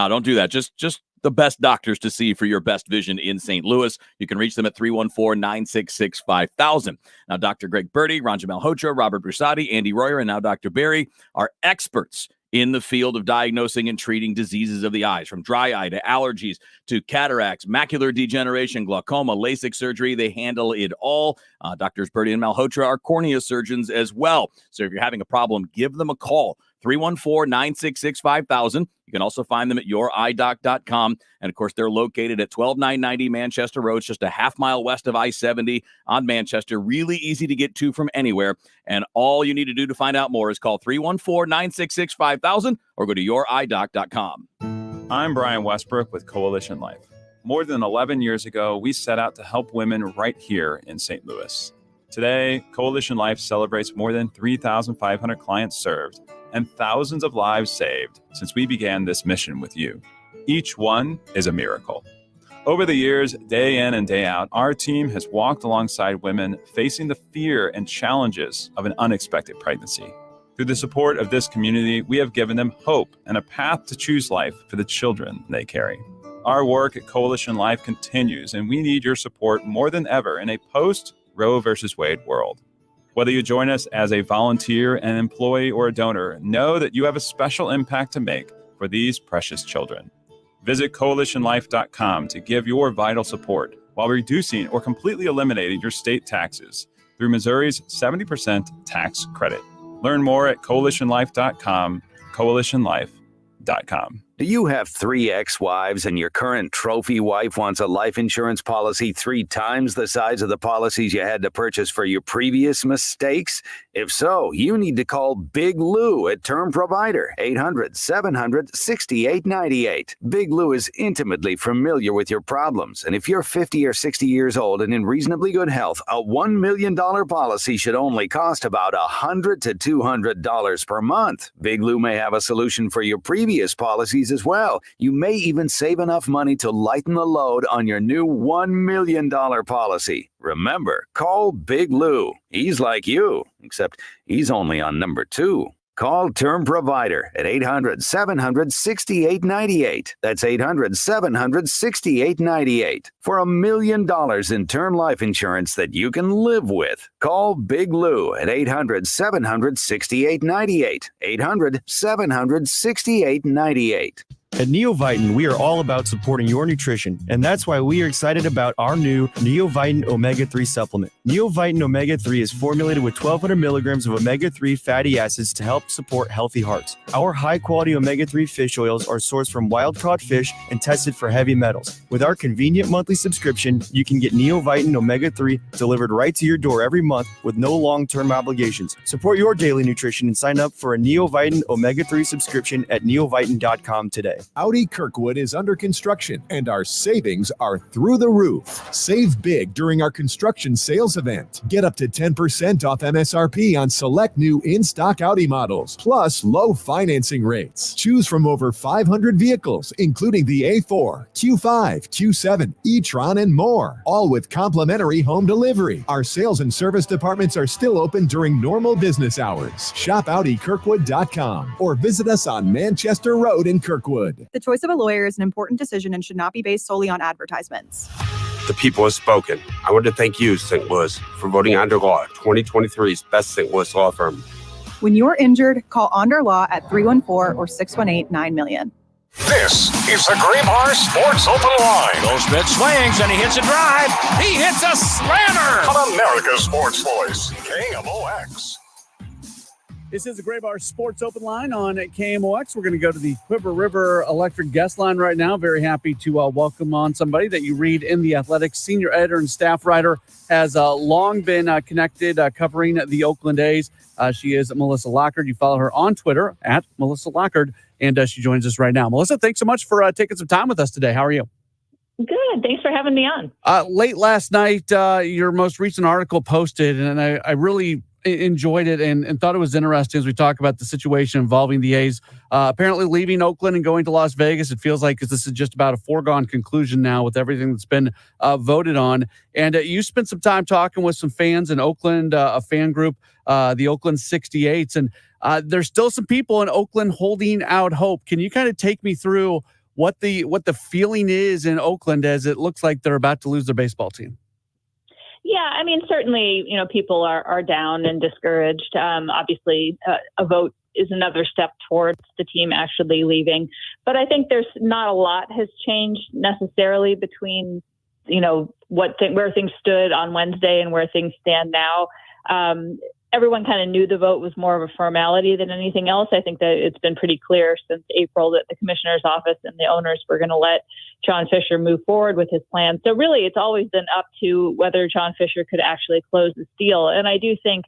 don't do that. Just the best doctors to see for your best vision in St. Louis. You can reach them at 314-966-5000. Now, Dr. Greg Birdie, Ranjam Malhotra, Robert Brusati, Andy Royer, and now Dr. Berry are experts in the field of diagnosing and treating diseases of the eyes, from dry eye to allergies to cataracts, macular degeneration, glaucoma, LASIK surgery. They handle it all. Doctors Birdie and Malhotra are cornea surgeons as well. So if you're having a problem, give them a call. 314-966-5000. You can also find them at youridoc.com. And, of course, they're located at 12990 Manchester Road, just a half mile west of I-70 on Manchester. Really easy to get to from anywhere. And all you need to do to find out more is call 314-966-5000 or go to youridoc.com. I'm Brian Westbrook with Coalition Life. More than 11 years ago, we set out to help women right here in St. Louis. Today, Coalition Life celebrates more than 3,500 clients served and thousands of lives saved since we began this mission with you. Each one is a miracle. Over the years, day in and day out, our team has walked alongside women facing the fear and challenges of an unexpected pregnancy. Through the support of this community, we have given them hope and a path to choose life for the children they carry. Our work at Coalition Life continues, and we need your support more than ever in a post-Roe versus Wade world. Whether you join us as a volunteer, an employee, or a donor, know that you have a special impact to make for these precious children. Visit coalitionlife.com to give your vital support while reducing or completely eliminating your state taxes through Missouri's 70% tax credit. Learn more at coalitionlife.com, coalitionlife.com. Do you have 3 ex-wives and your current trophy wife wants a life insurance policy 3 times the size of the policies you had to purchase for your previous mistakes? If so, you need to call Big Lou at Term Provider, 800-700-6898. Big Lou is intimately familiar with your problems, and if you're 50 or 60 years old and in reasonably good health, a $1 million policy should only cost about $100 to $200 per month. Big Lou may have a solution for your previous policies policies as well. You may even save enough money to lighten the load on your new $1 million policy. Remember, call Big Lou. He's like you, except he's only on number 2. Call Term Provider at 800-700-6898. That's 800-700-6898 for $1 million in term life insurance that you can live with. Call Big Lou at 800-700-6898. 800-700-6898. At Neovitin, we are all about supporting your nutrition, and that's why we are excited about our new Neovitin Omega-3 supplement. Neovitin Omega-3 is formulated with 1,200 milligrams of omega-3 fatty acids to help support healthy hearts. Our high-quality omega-3 fish oils are sourced from wild-caught fish and tested for heavy metals. With our convenient monthly subscription, you can get Neovitin Omega-3 delivered right to your door every month with no long-term obligations. Support your daily nutrition and sign up for a Neovitin Omega-3 subscription at neovitin.com today. Audi Kirkwood is under construction, and our savings are through the roof. Save big during our construction sales event. Get up to 10% off MSRP on select new in-stock Audi models, plus low financing rates. Choose from over 500 vehicles, including the A4, Q5, Q7, e-tron, and more, all with complimentary home delivery. Our sales and service departments are still open during normal business hours. Shop AudiKirkwood.com or visit us on Manchester Road in Kirkwood. The choice of a lawyer is an important decision and should not be based solely on advertisements. The people have spoken. I want to thank you, St. Louis, for voting Under Law 2023's best St. Louis law firm. When you're injured, call Onder Law at 314 or 618-9000000. This is the Graybar Sports Open Line. Goldschmidt swings and he hits a drive. He hits a slammer. On America's Sports Voice, KMOX. This is the Graybar Sports Open Line on KMOX. We're going to go to the Quiver River Electric guest line right now. Very happy to welcome on somebody that you read in The Athletic. Senior editor and staff writer, has long been connected covering the Oakland A's. She is Melissa Lockard. You follow her on Twitter at Melissa Lockard, and she joins us right now. Melissa, thanks so much for taking some time with us today. How are you? Good. Thanks for having me on. Late last night, your most recent article posted, and I really enjoyed it and thought it was interesting as we talk about the situation involving the A's apparently leaving Oakland and going to Las Vegas. It feels like this is just about a foregone conclusion now with everything that's been voted on. And you spent some time talking with some fans in Oakland, a fan group, the Oakland 68s. And there's still some people in Oakland holding out hope. Can you kind of take me through what the feeling is in Oakland as it looks like they're about to lose their baseball team? Yeah, I mean, certainly, people are down and discouraged. Obviously, a vote is another step towards the team actually leaving. But I think there's not a lot has changed necessarily between, where things stood on Wednesday and where things stand now. Everyone kind of knew the vote was more of a formality than anything else. I think that it's been pretty clear since April that the commissioner's office and the owners were going to let John Fisher move forward with his plan. So really, it's always been up to whether John Fisher could actually close this deal. And I do think,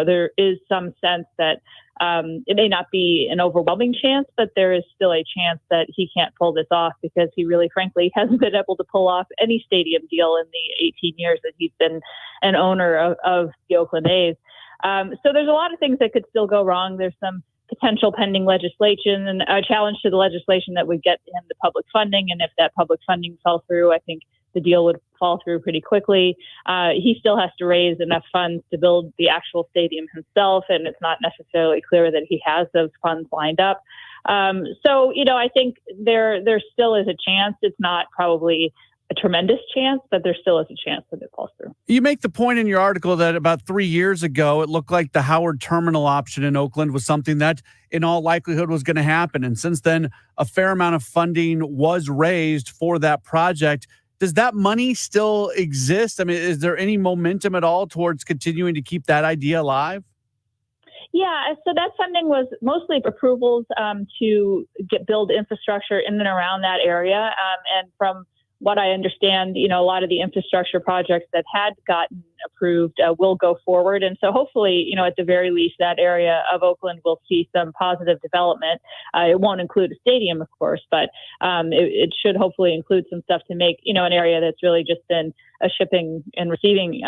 there is some sense that it may not be an overwhelming chance, but there is still a chance that he can't pull this off because he really, frankly, hasn't been able to pull off any stadium deal in the 18 years that he's been an owner of the Oakland A's. So there's a lot of things that could still go wrong. There's some potential pending legislation and a challenge to the legislation that would get him the public funding. And if that public funding fell through, I think the deal would fall through pretty quickly. He still has to raise enough funds to build the actual stadium himself, and it's not necessarily clear that he has those funds lined up. So, I think there still is a chance. It's not probably a tremendous chance, but there still is a chance that it falls through. You make the point in your article that about 3 years ago, it looked like the Howard Terminal option in Oakland was something that in all likelihood was going to happen. And since then, a fair amount of funding was raised for that project. Does that money still exist? I mean, is there any momentum at all towards continuing to keep that idea alive? Yeah, so that funding was mostly approvals to build infrastructure in and around that area. And from what I understand, a lot of the infrastructure projects that had gotten approved will go forward. And so hopefully, at the very least, that area of Oakland will see some positive development. It won't include a stadium, of course, but it should hopefully include some stuff to make, an area that's really just been a shipping and receiving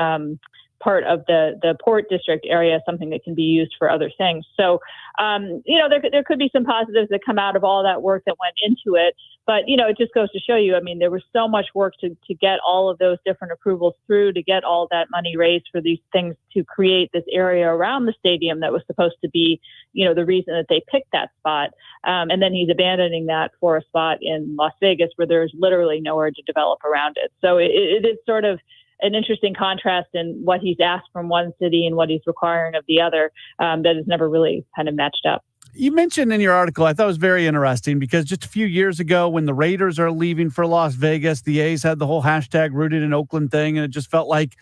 part of the Port District area, something that can be used for other things. So, there could be some positives that come out of all that work that went into it. But, it just goes to show you, I mean, there was so much work to get all of those different approvals through, to get all that money raised for these things, to create this area around the stadium that was supposed to be, the reason that they picked that spot. And then he's abandoning that for a spot in Las Vegas where there's literally nowhere to develop around it. So it is sort of an interesting contrast in what he's asked from one city and what he's requiring of the other, that has never really kind of matched up. You mentioned in your article, I thought it was very interesting, because just a few years ago when the Raiders are leaving for Las Vegas, the A's had the whole hashtag rooted in Oakland thing, and it just felt like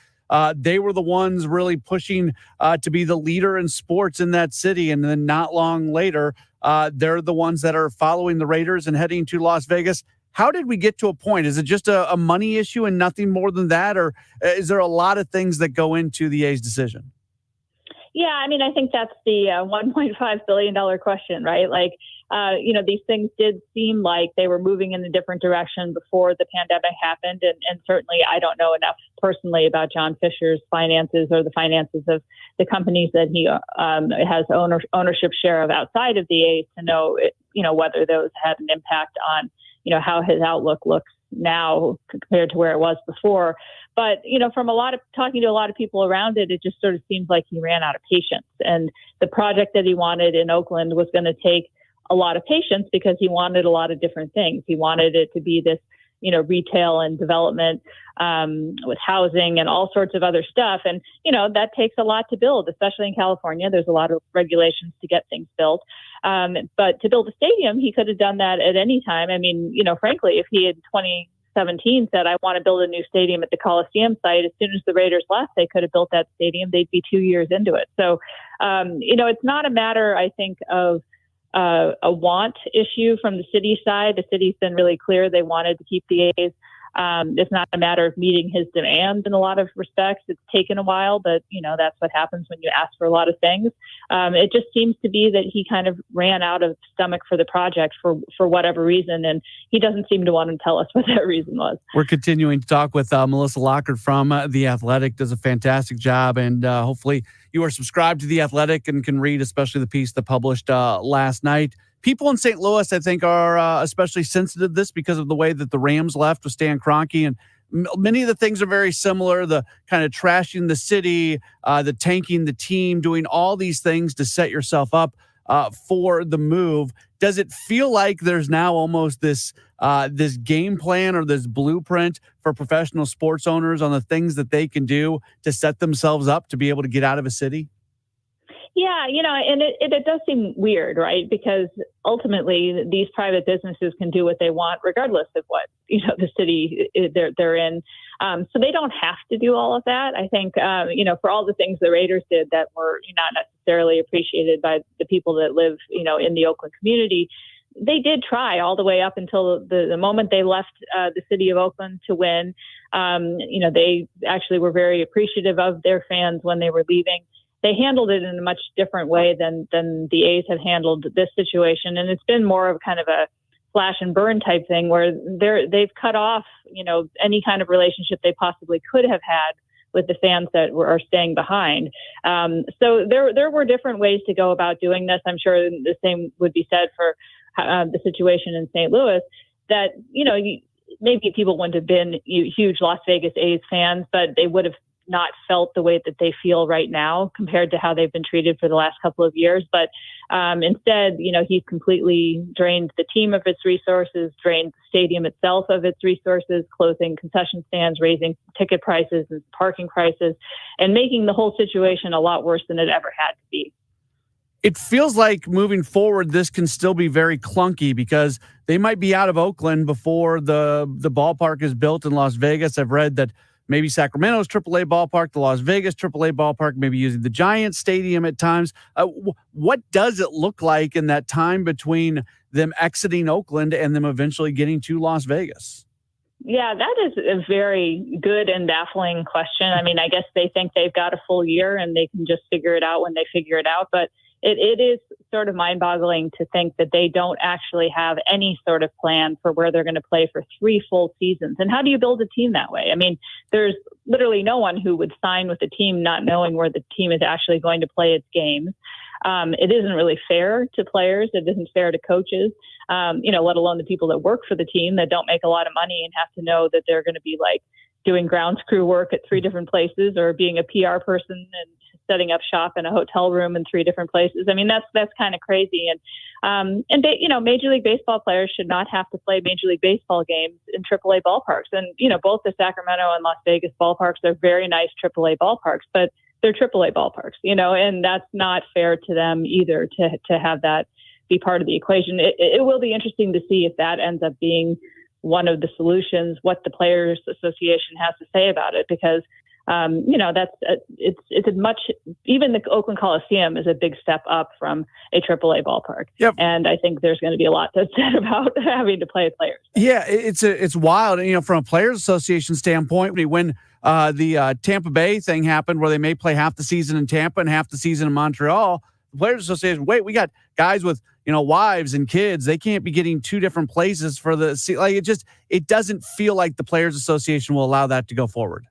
they were the ones really pushing to be the leader in sports in that city. And then not long later, they're the ones that are following the Raiders and heading to Las Vegas. How did we get to a point? Is it just a money issue and nothing more than that? Or is there a lot of things that go into the A's decision? Yeah, I mean, I think that's the $1.5 billion question, right? Like, these things did seem like they were moving in a different direction before the pandemic happened. And certainly I don't know enough personally about John Fisher's finances or the finances of the companies that he has ownership share of outside of the A's to know, whether those had an impact on, how his outlook looks now compared to where it was before. But, from talking to a lot of people around it, it just sort of seems like he ran out of patience. And the project that he wanted in Oakland was going to take a lot of patience because he wanted a lot of different things. He wanted it to be this, retail and development with housing and all sorts of other stuff. And, that takes a lot to build, especially in California. There's a lot of regulations to get things built. But to build a stadium, he could have done that at any time. I mean, frankly, if he had 2017 said, I want to build a new stadium at the Coliseum site, as soon as the Raiders left, they could have built that stadium. They'd be 2 years into it. So, it's not a matter, I think, of a want issue from the city side. The city's been really clear they wanted to keep the A's. It's not a matter of meeting his demands in a lot of respects. It's taken a while, but that's what happens when you ask for a lot of things. It just seems to be that he kind of ran out of stomach for the project for whatever reason, and he doesn't seem to want to tell us what that reason was. We're continuing to talk with Melissa Lockard from The Athletic. Does a fantastic job, and hopefully you are subscribed to The Athletic and can read especially the piece that published last night. People in St. Louis, I think, are especially sensitive to this because of the way that the Rams left with Stan Kroenke. And many of the things are very similar. The kind of trashing the city, the tanking the team, doing all these things to set yourself up for the move. Does it feel like there's now almost this game plan or this blueprint for professional sports owners on the things that they can do to set themselves up to be able to get out of a city? Yeah, and it does seem weird, right? Because ultimately these private businesses can do what they want regardless of what, the city they're in. So they don't have to do all of that. I think, for all the things the Raiders did that were not necessarily appreciated by the people that live, in the Oakland community, they did try all the way up until the moment they left the city of Oakland to win. They actually were very appreciative of their fans when they were leaving. They handled it in a much different way than the A's have handled this situation. And it's been more of kind of a slash and burn type thing where they've cut off, any kind of relationship they possibly could have had with the fans that are staying behind. So there were different ways to go about doing this. I'm sure the same would be said for the situation in St. Louis, that, maybe people wouldn't have been huge Las Vegas A's fans, but they would have not felt the way that they feel right now compared to how they've been treated for the last couple of years. But instead, he's completely drained the team of its resources, drained the stadium itself of its resources, closing concession stands, raising ticket prices and parking prices, and making the whole situation a lot worse than it ever had to be. It feels like moving forward, this can still be very clunky because they might be out of Oakland before the ballpark is built in Las Vegas. I've read that maybe Sacramento's AAA ballpark, the Las Vegas AAA ballpark, maybe using the Giants stadium at times. What does it look like in that time between them exiting Oakland and them eventually getting to Las Vegas? Yeah, that is a very good and baffling question. I mean, I guess they think they've got a full year and they can just figure it out when they figure it out. But it is sort of mind-boggling to think that they don't actually have any sort of plan for where they're going to play for 3 full seasons. And how do you build a team that way? I mean, there's literally no one who would sign with the team not knowing where the team is actually going to play its games. It isn't really fair to players. It isn't fair to coaches, let alone the people that work for the team that don't make a lot of money and have to know that they're going to be like doing grounds crew work at 3 different places, or being a PR person and setting up shop in a hotel room in 3 different places. I mean, that's kind of crazy. And Major League Baseball players should not have to play Major League Baseball games in AAA ballparks. And, both the Sacramento and Las Vegas ballparks are very nice AAA ballparks, but they're AAA ballparks, and that's not fair to them either to have that be part of the equation. It will be interesting to see if that ends up being one of the solutions, what the Players Association has to say about it, because it's a much, even the Oakland Coliseum is a big step up from a AAA ballpark. Yep. And I think there's going to be a lot that's said about having to play players. Yeah, it's wild. From a Players Association standpoint, when the Tampa Bay thing happened, where they may play half the season in Tampa and half the season in Montreal, the Players Association, we got guys with wives and kids. They can't be getting 2 different places for it doesn't feel like the Players Association will allow that to go forward.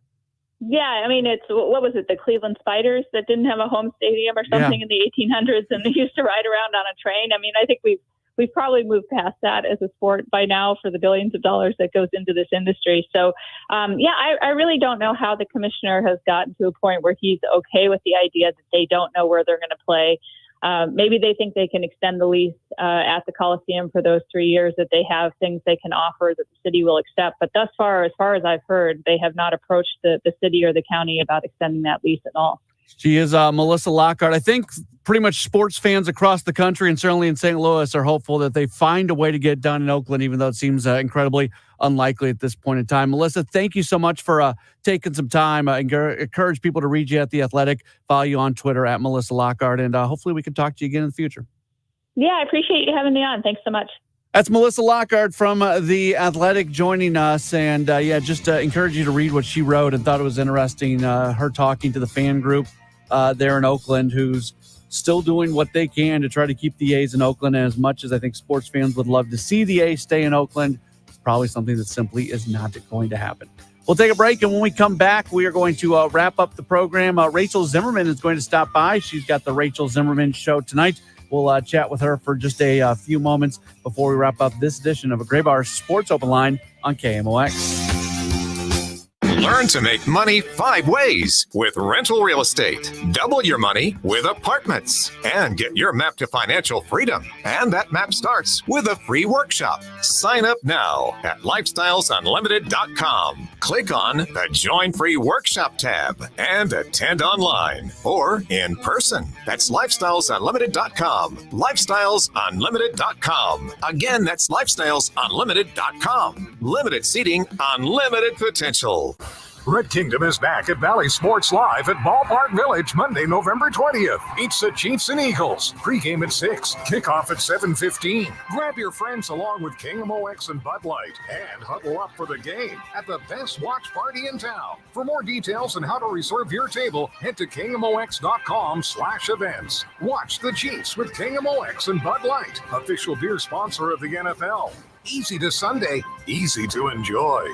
Yeah, I mean, what was it, the Cleveland Spiders that didn't have a home stadium or something in the 1800s, and they used to ride around on a train? I mean, I think we've probably moved past that as a sport by now for the billions of dollars that goes into this industry. So, I really don't know how the commissioner has gotten to a point where he's okay with the idea that they don't know where they're going to play. Maybe they think they can extend the lease at the Coliseum for those 3 years, that they have things they can offer that the city will accept. But thus far, as far as I've heard, they have not approached the city or the county about extending that lease at all. She is Melissa Lockhart. I think pretty much sports fans across the country and certainly in St. Louis are hopeful that they find a way to get done in Oakland, even though it seems incredibly unlikely at this point in time. Melissa, thank you so much for taking some time. Encourage people to read you at The Athletic. Follow you on Twitter at Melissa Lockhart, and hopefully we can talk to you again in the future. Yeah, I appreciate you having me on. Thanks so much. That's Melissa Lockhart from The Athletic joining us. And just encourage you to read what she wrote, and thought it was interesting. Her talking to the fan group there in Oakland, who's still doing what they can to try to keep the A's in Oakland. And as much as I think sports fans would love to see the A's stay in Oakland, it's probably something that simply is not going to happen. We'll take a break, and when we come back, we are going to wrap up the program. Rachel Zimmerman is going to stop by. She's got the Rachel Zimmerman Show tonight. We'll chat with her for just a few moments before we wrap up this edition of a Gray Bar Sports Open Line on KMOX. Learn to make money 5 ways with rental real estate. Double your money with apartments and get your map to financial freedom. And that map starts with a free workshop. Sign up now at lifestylesunlimited.com. Click on the Join Free Workshop tab and attend online or in person. That's lifestylesunlimited.com. Lifestylesunlimited.com. Again, that's lifestylesunlimited.com. Limited seating, unlimited potential. Red Kingdom is back at Valley Sports Live at Ballpark Village Monday, November 20th. It's the Chiefs and Eagles. Pre-game at 6, kickoff at 7:15. Grab your friends along with KMOX and Bud Light and huddle up for the game at the best watch party in town. For more details on how to reserve your table, head to KMOX.com/events. Watch the Chiefs with KMOX and Bud Light, official beer sponsor of the NFL. Easy to Sunday, easy to enjoy.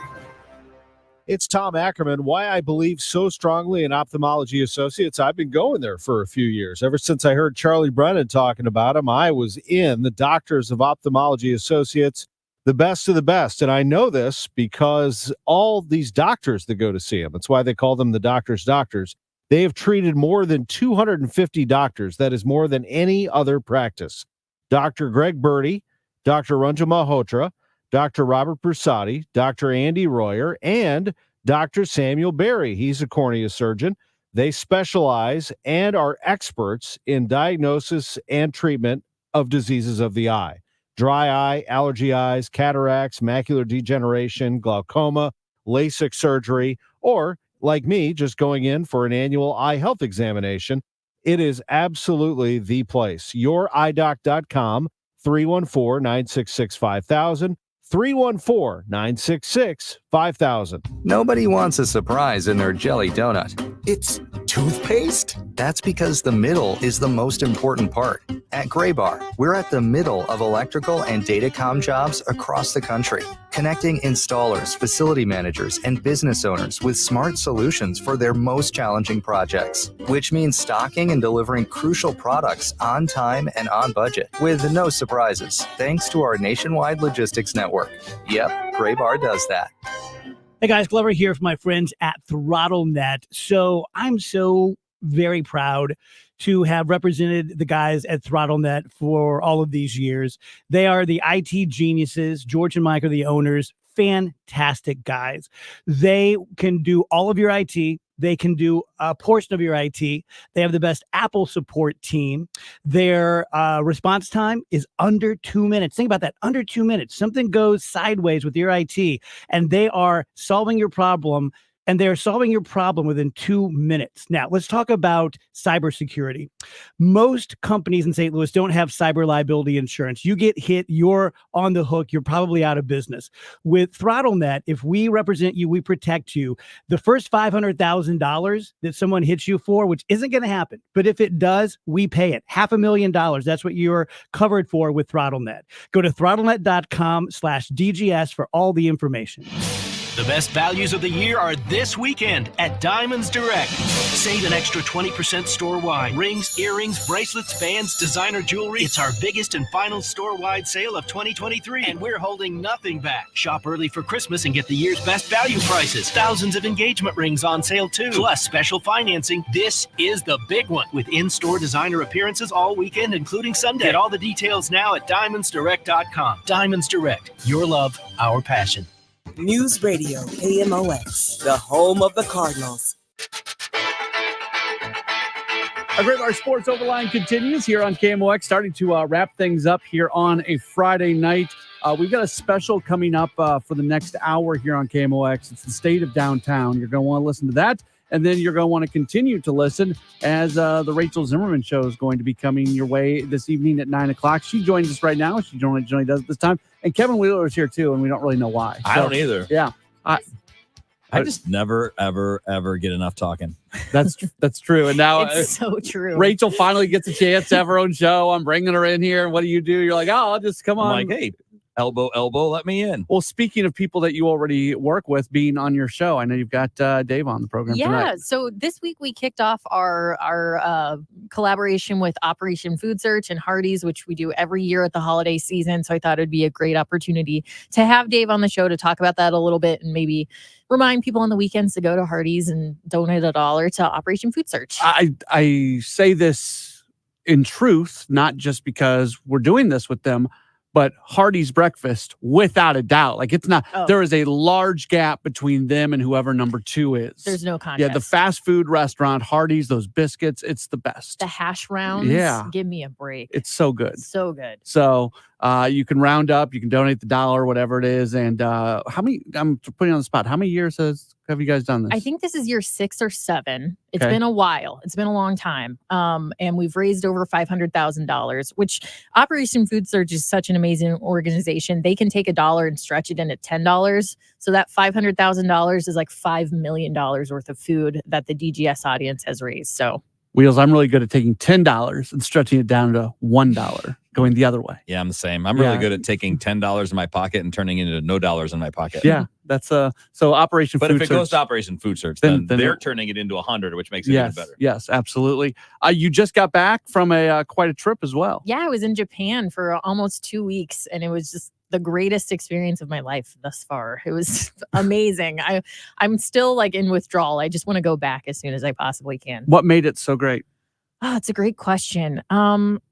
It's Tom Ackerman. Why I believe so strongly in Ophthalmology Associates. I've been going there for a few years. Ever since I heard Charlie Brennan talking about him, I was in. The doctors of Ophthalmology Associates, the best of the best. And I know this because all these doctors that go to see him, that's why they call them the doctors' doctors. They have treated more than 250 doctors. That is more than any other practice. Dr. Greg Birdie, Dr. Ranjan Malhotra, Dr. Robert Prasadi, Dr. Andy Royer, and Dr. Samuel Berry. He's a cornea surgeon. They specialize and are experts in diagnosis and treatment of diseases of the eye. Dry eye, allergy eyes, cataracts, macular degeneration, glaucoma, LASIK surgery, or, like me, just going in for an annual eye health examination. It is absolutely the place. YourEyeDoc.com, 314-966-5000. 314-966-5000. Nobody wants a surprise in their jelly donut. It's toothpaste? That's because the middle is the most important part. At Graybar, we're at the middle of electrical and datacom jobs across the country, connecting installers, facility managers, and business owners with smart solutions for their most challenging projects, which means stocking and delivering crucial products on time and on budget with no surprises, thanks to our nationwide logistics network. Yep, Graybar does that. Hey guys, Glover here for my friends at ThrottleNet. So I'm so very proud to have represented the guys at ThrottleNet for all of these years. They are the IT geniuses. George and Mike are the owners. Fantastic guys. They can do all of your IT. They can do a portion of your IT. They have the best Apple support team. Their response time is under 2 minutes. Think about that, under 2 minutes. Something goes sideways with your IT, and they are solving your problem. And they're solving your problem within 2 minutes. Now, let's talk about cybersecurity. Most companies in St. Louis don't have cyber liability insurance. You get hit, you're on the hook, you're probably out of business. With ThrottleNet, if we represent you, we protect you. The first $500,000 that someone hits you for, which isn't going to happen, but if it does, we pay it. $500,000. That's what you're covered for with ThrottleNet. Go to throttlenet.com/DGS for all the information. The best values of the year are this weekend at Diamonds Direct. Save an extra 20% store-wide. Rings, earrings, bracelets, bands, designer jewelry. It's our biggest and final store-wide sale of 2023, and we're holding nothing back. Shop early for Christmas and get the year's best value prices. Thousands of engagement rings on sale too. Plus special financing. This is the big one with in-store designer appearances all weekend, including Sunday. Get all the details now at diamondsdirect.com. Diamonds Direct. Your love, our passion. News Radio KMOX, the home of the Cardinals. Our Great Bar Sports Overline continues here on KMOX, starting to wrap things up here on a Friday night. We've got a special coming up for the next hour here on KMOX. It's the State of Downtown. You're going to want to listen to that. And then you're going to want to continue to listen as the Rachel Zimmerman show is going to be coming your way this evening at 9 o'clock. She joins us right now. She generally does it this time. And Kevin Wheeler is here too, and we don't really know why. I don't either. Yeah. I just never, ever get enough talking. That's true. And now it's so true. Rachel finally gets a chance to have her own show. I'm bringing her in here. What do? You're like, oh, I'll just come on. I'm like, hey, elbow, let me in. Well, speaking of people that you already work with being on your show, I know you've got Dave on the program tonight. Yeah, so this week we kicked off our collaboration with Operation Food Search and Hardee's, which we do every year at the holiday season. So I thought it'd be a great opportunity to have Dave on the show to talk about that a little bit and maybe remind people on the weekends to go to Hardee's and donate $1 to Operation Food Search. I say this in truth, not just because we're doing this with them, but Hardee's breakfast, without a doubt, like it's not, there is a large gap between them and whoever number 2 is. There's no contest. Yeah, the fast food restaurant, Hardee's, those biscuits, it's the best. The hash browns, give me a break. It's so good. So good. So you can round up, you can donate the $1, whatever it is. And how many, I'm putting you on the spot, how many years have you guys done this? I think this is year 6 or 7. It's been a while. It's been a long time. And we've raised over $500,000, which Operation Food Search is such an amazing organization. They can take $1 and stretch it into $10. So that $500,000 is like $5 million worth of food that the DGS audience has raised. So Wheels, I'm really good at taking $10 and stretching it down to $1, going the other way. Yeah, I'm the same. I'm really good at taking $10 in my pocket and turning it into no dollars in my pocket. Yeah, that's so Operation But Food if it Search, goes to Operation Food Search, then they're turning it into 100, which makes it even better. Yes, absolutely. You just got back from quite a trip as well. Yeah, I was in Japan for almost 2 weeks, and it was just the greatest experience of my life thus far. It was amazing. I'm still like in withdrawal. I just want to go back as soon as I possibly can. What made it so great? Oh, it's a great question.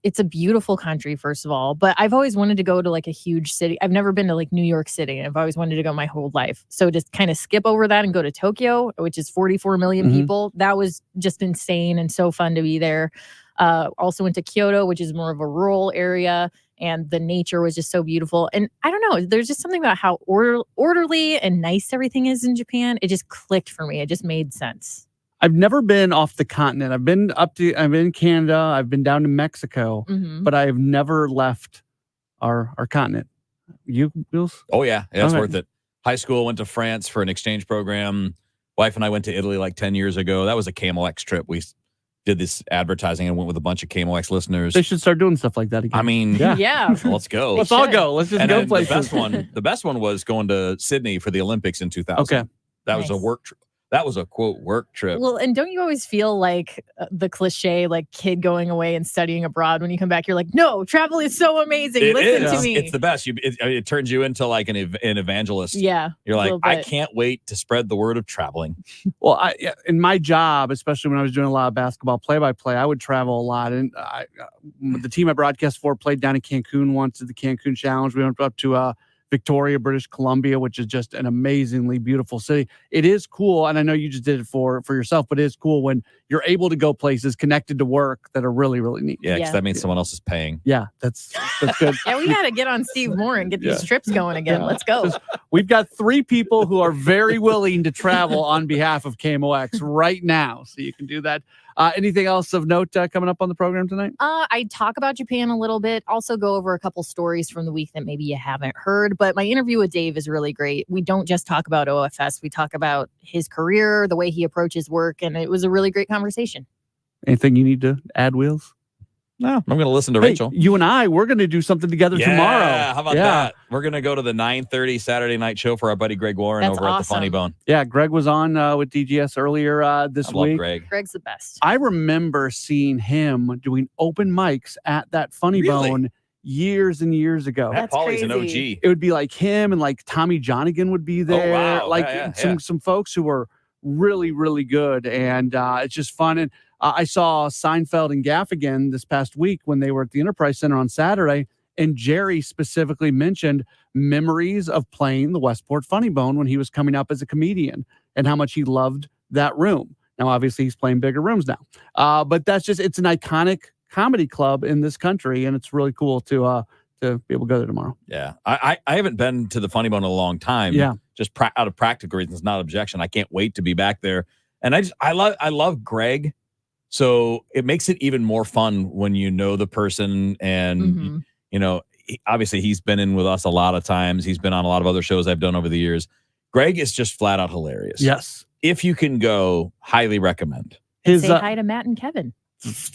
It's a beautiful country, first of all, but I've always wanted to go to like a huge city. I've never been to like New York City, and I've always wanted to go my whole life. So just kind of skip over that and go to Tokyo, which is 44 million people. That was just insane and so fun to be there. Also went to Kyoto, which is more of a rural area, and the nature was just so beautiful. And I don't know, there's just something about how orderly and nice everything is in Japan. It just clicked for me. It just made sense. I've never been off the continent. I've been in Canada. I've been down to Mexico, but I have never left our continent. You, Wheels? Oh, yeah. That's worth it. High school, went to France for an exchange program. Wife and I went to Italy like 10 years ago. That was a Camel X trip. We did this advertising and went with a bunch of KMOX listeners. They should start doing stuff like that again. I mean, Yeah. let's go. Let's all go. Let's just And go then places. the best one was going to Sydney for the Olympics in 2000. Okay. That was a Nice. work trip. That was a quote work trip. Well, and don't you always feel like the cliche, like kid going away and studying abroad? When you come back, you're like, no, travel is so amazing. It Listen is. to me. It's the best. It turns you into like an evangelist. Yeah, You're a like, little I bit. can't wait to spread the word of traveling. Well, in my job, especially when I was doing a lot of basketball play-by-play, I would travel a lot. And the team I broadcast for played down in Cancun once at the Cancun Challenge. We went up to Victoria, British Columbia, which is just an amazingly beautiful city. It is cool, and I know you just did it for yourself, but it is cool when you're able to go places connected to work that are really, really neat. Yeah, because that means someone else is paying. Yeah, that's good. Yeah, we got to get on Steve Moore and get these trips going again. Yeah. Let's go. We've got 3 people who are very willing to travel on behalf of KMOX right now, so you can do that. Anything else of note coming up on the program tonight? I talk about Japan a little bit, also go over a couple stories from the week that maybe you haven't heard, but my interview with Dave is really great. We don't just talk about OFS, we talk about his career, the way he approaches work, and it was a really great conversation. Anything you need to add, Wheels? No, I'm going to listen to Hey, Rachel. You and we're going to do something together tomorrow. How about that? We're going to go to the 9:30 Saturday night show for our buddy Greg Warren That's over at the awesome. Funny Bone. Yeah, Greg was on with DGS earlier this I love week. Greg. Greg's the best. I remember seeing him doing open mics at that Funny Really? Bone years and years ago. Matt Pauley's an OG. It would be like him and like Tommy Johnigan would be there. wow. Like Yeah, some folks who were really, really good. And it's just fun. And I saw Seinfeld and Gaffigan this past week when they were at the Enterprise Center on Saturday. And Jerry specifically mentioned memories of playing the Westport Funny Bone when he was coming up as a comedian and how much he loved that room. Now, obviously, he's playing bigger rooms now. But it's an iconic comedy club in this country. And it's really cool to be able to go there tomorrow. Yeah. I haven't been to the Funny Bone in a long time. Yeah. Just out of practical reasons, not objection. I can't wait to be back there. And I love Greg. So it makes it even more fun when you know the person and, you know, obviously he's been in with us a lot of times. He's been on a lot of other shows I've done over the years. Greg is just flat out hilarious. Yes. If you can go, highly recommend. His, Say hi to Matt and Kevin.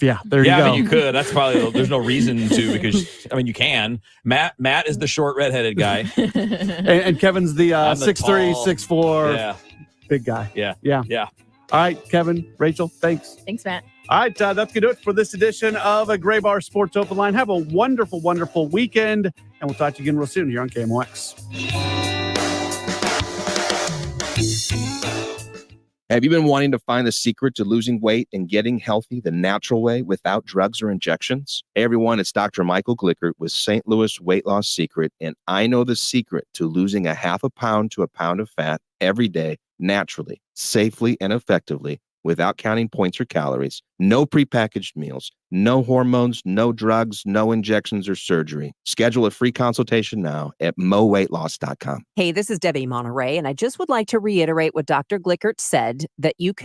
Yeah, there you go. I mean, you could. That's probably, there's no reason to because, I mean, you can. Matt is the short redheaded guy. and Kevin's the I'm the 6'3", tall- 6'4", Yeah. big guy. Yeah. Yeah. All right, Kevin, Rachel, thanks. Thanks, Matt. All right, that's going to do it for this edition of a Gray Bar Sports Open Line. Have a wonderful, wonderful weekend, and we'll talk to you again real soon here on KMOX. Have you been wanting to find the secret to losing weight and getting healthy the natural way without drugs or injections? Hey everyone, it's Dr. Michael Glickert with St. Louis Weight Loss Secret, and I know the secret to losing a half a pound to a pound of fat every day naturally, safely, and effectively without counting points or calories. No prepackaged meals, no hormones, no drugs, no injections or surgery. Schedule a free consultation now at moweightloss.com. Hey, this is Debbie Monterey, and I just would like to reiterate what Dr. Glickert said, that you can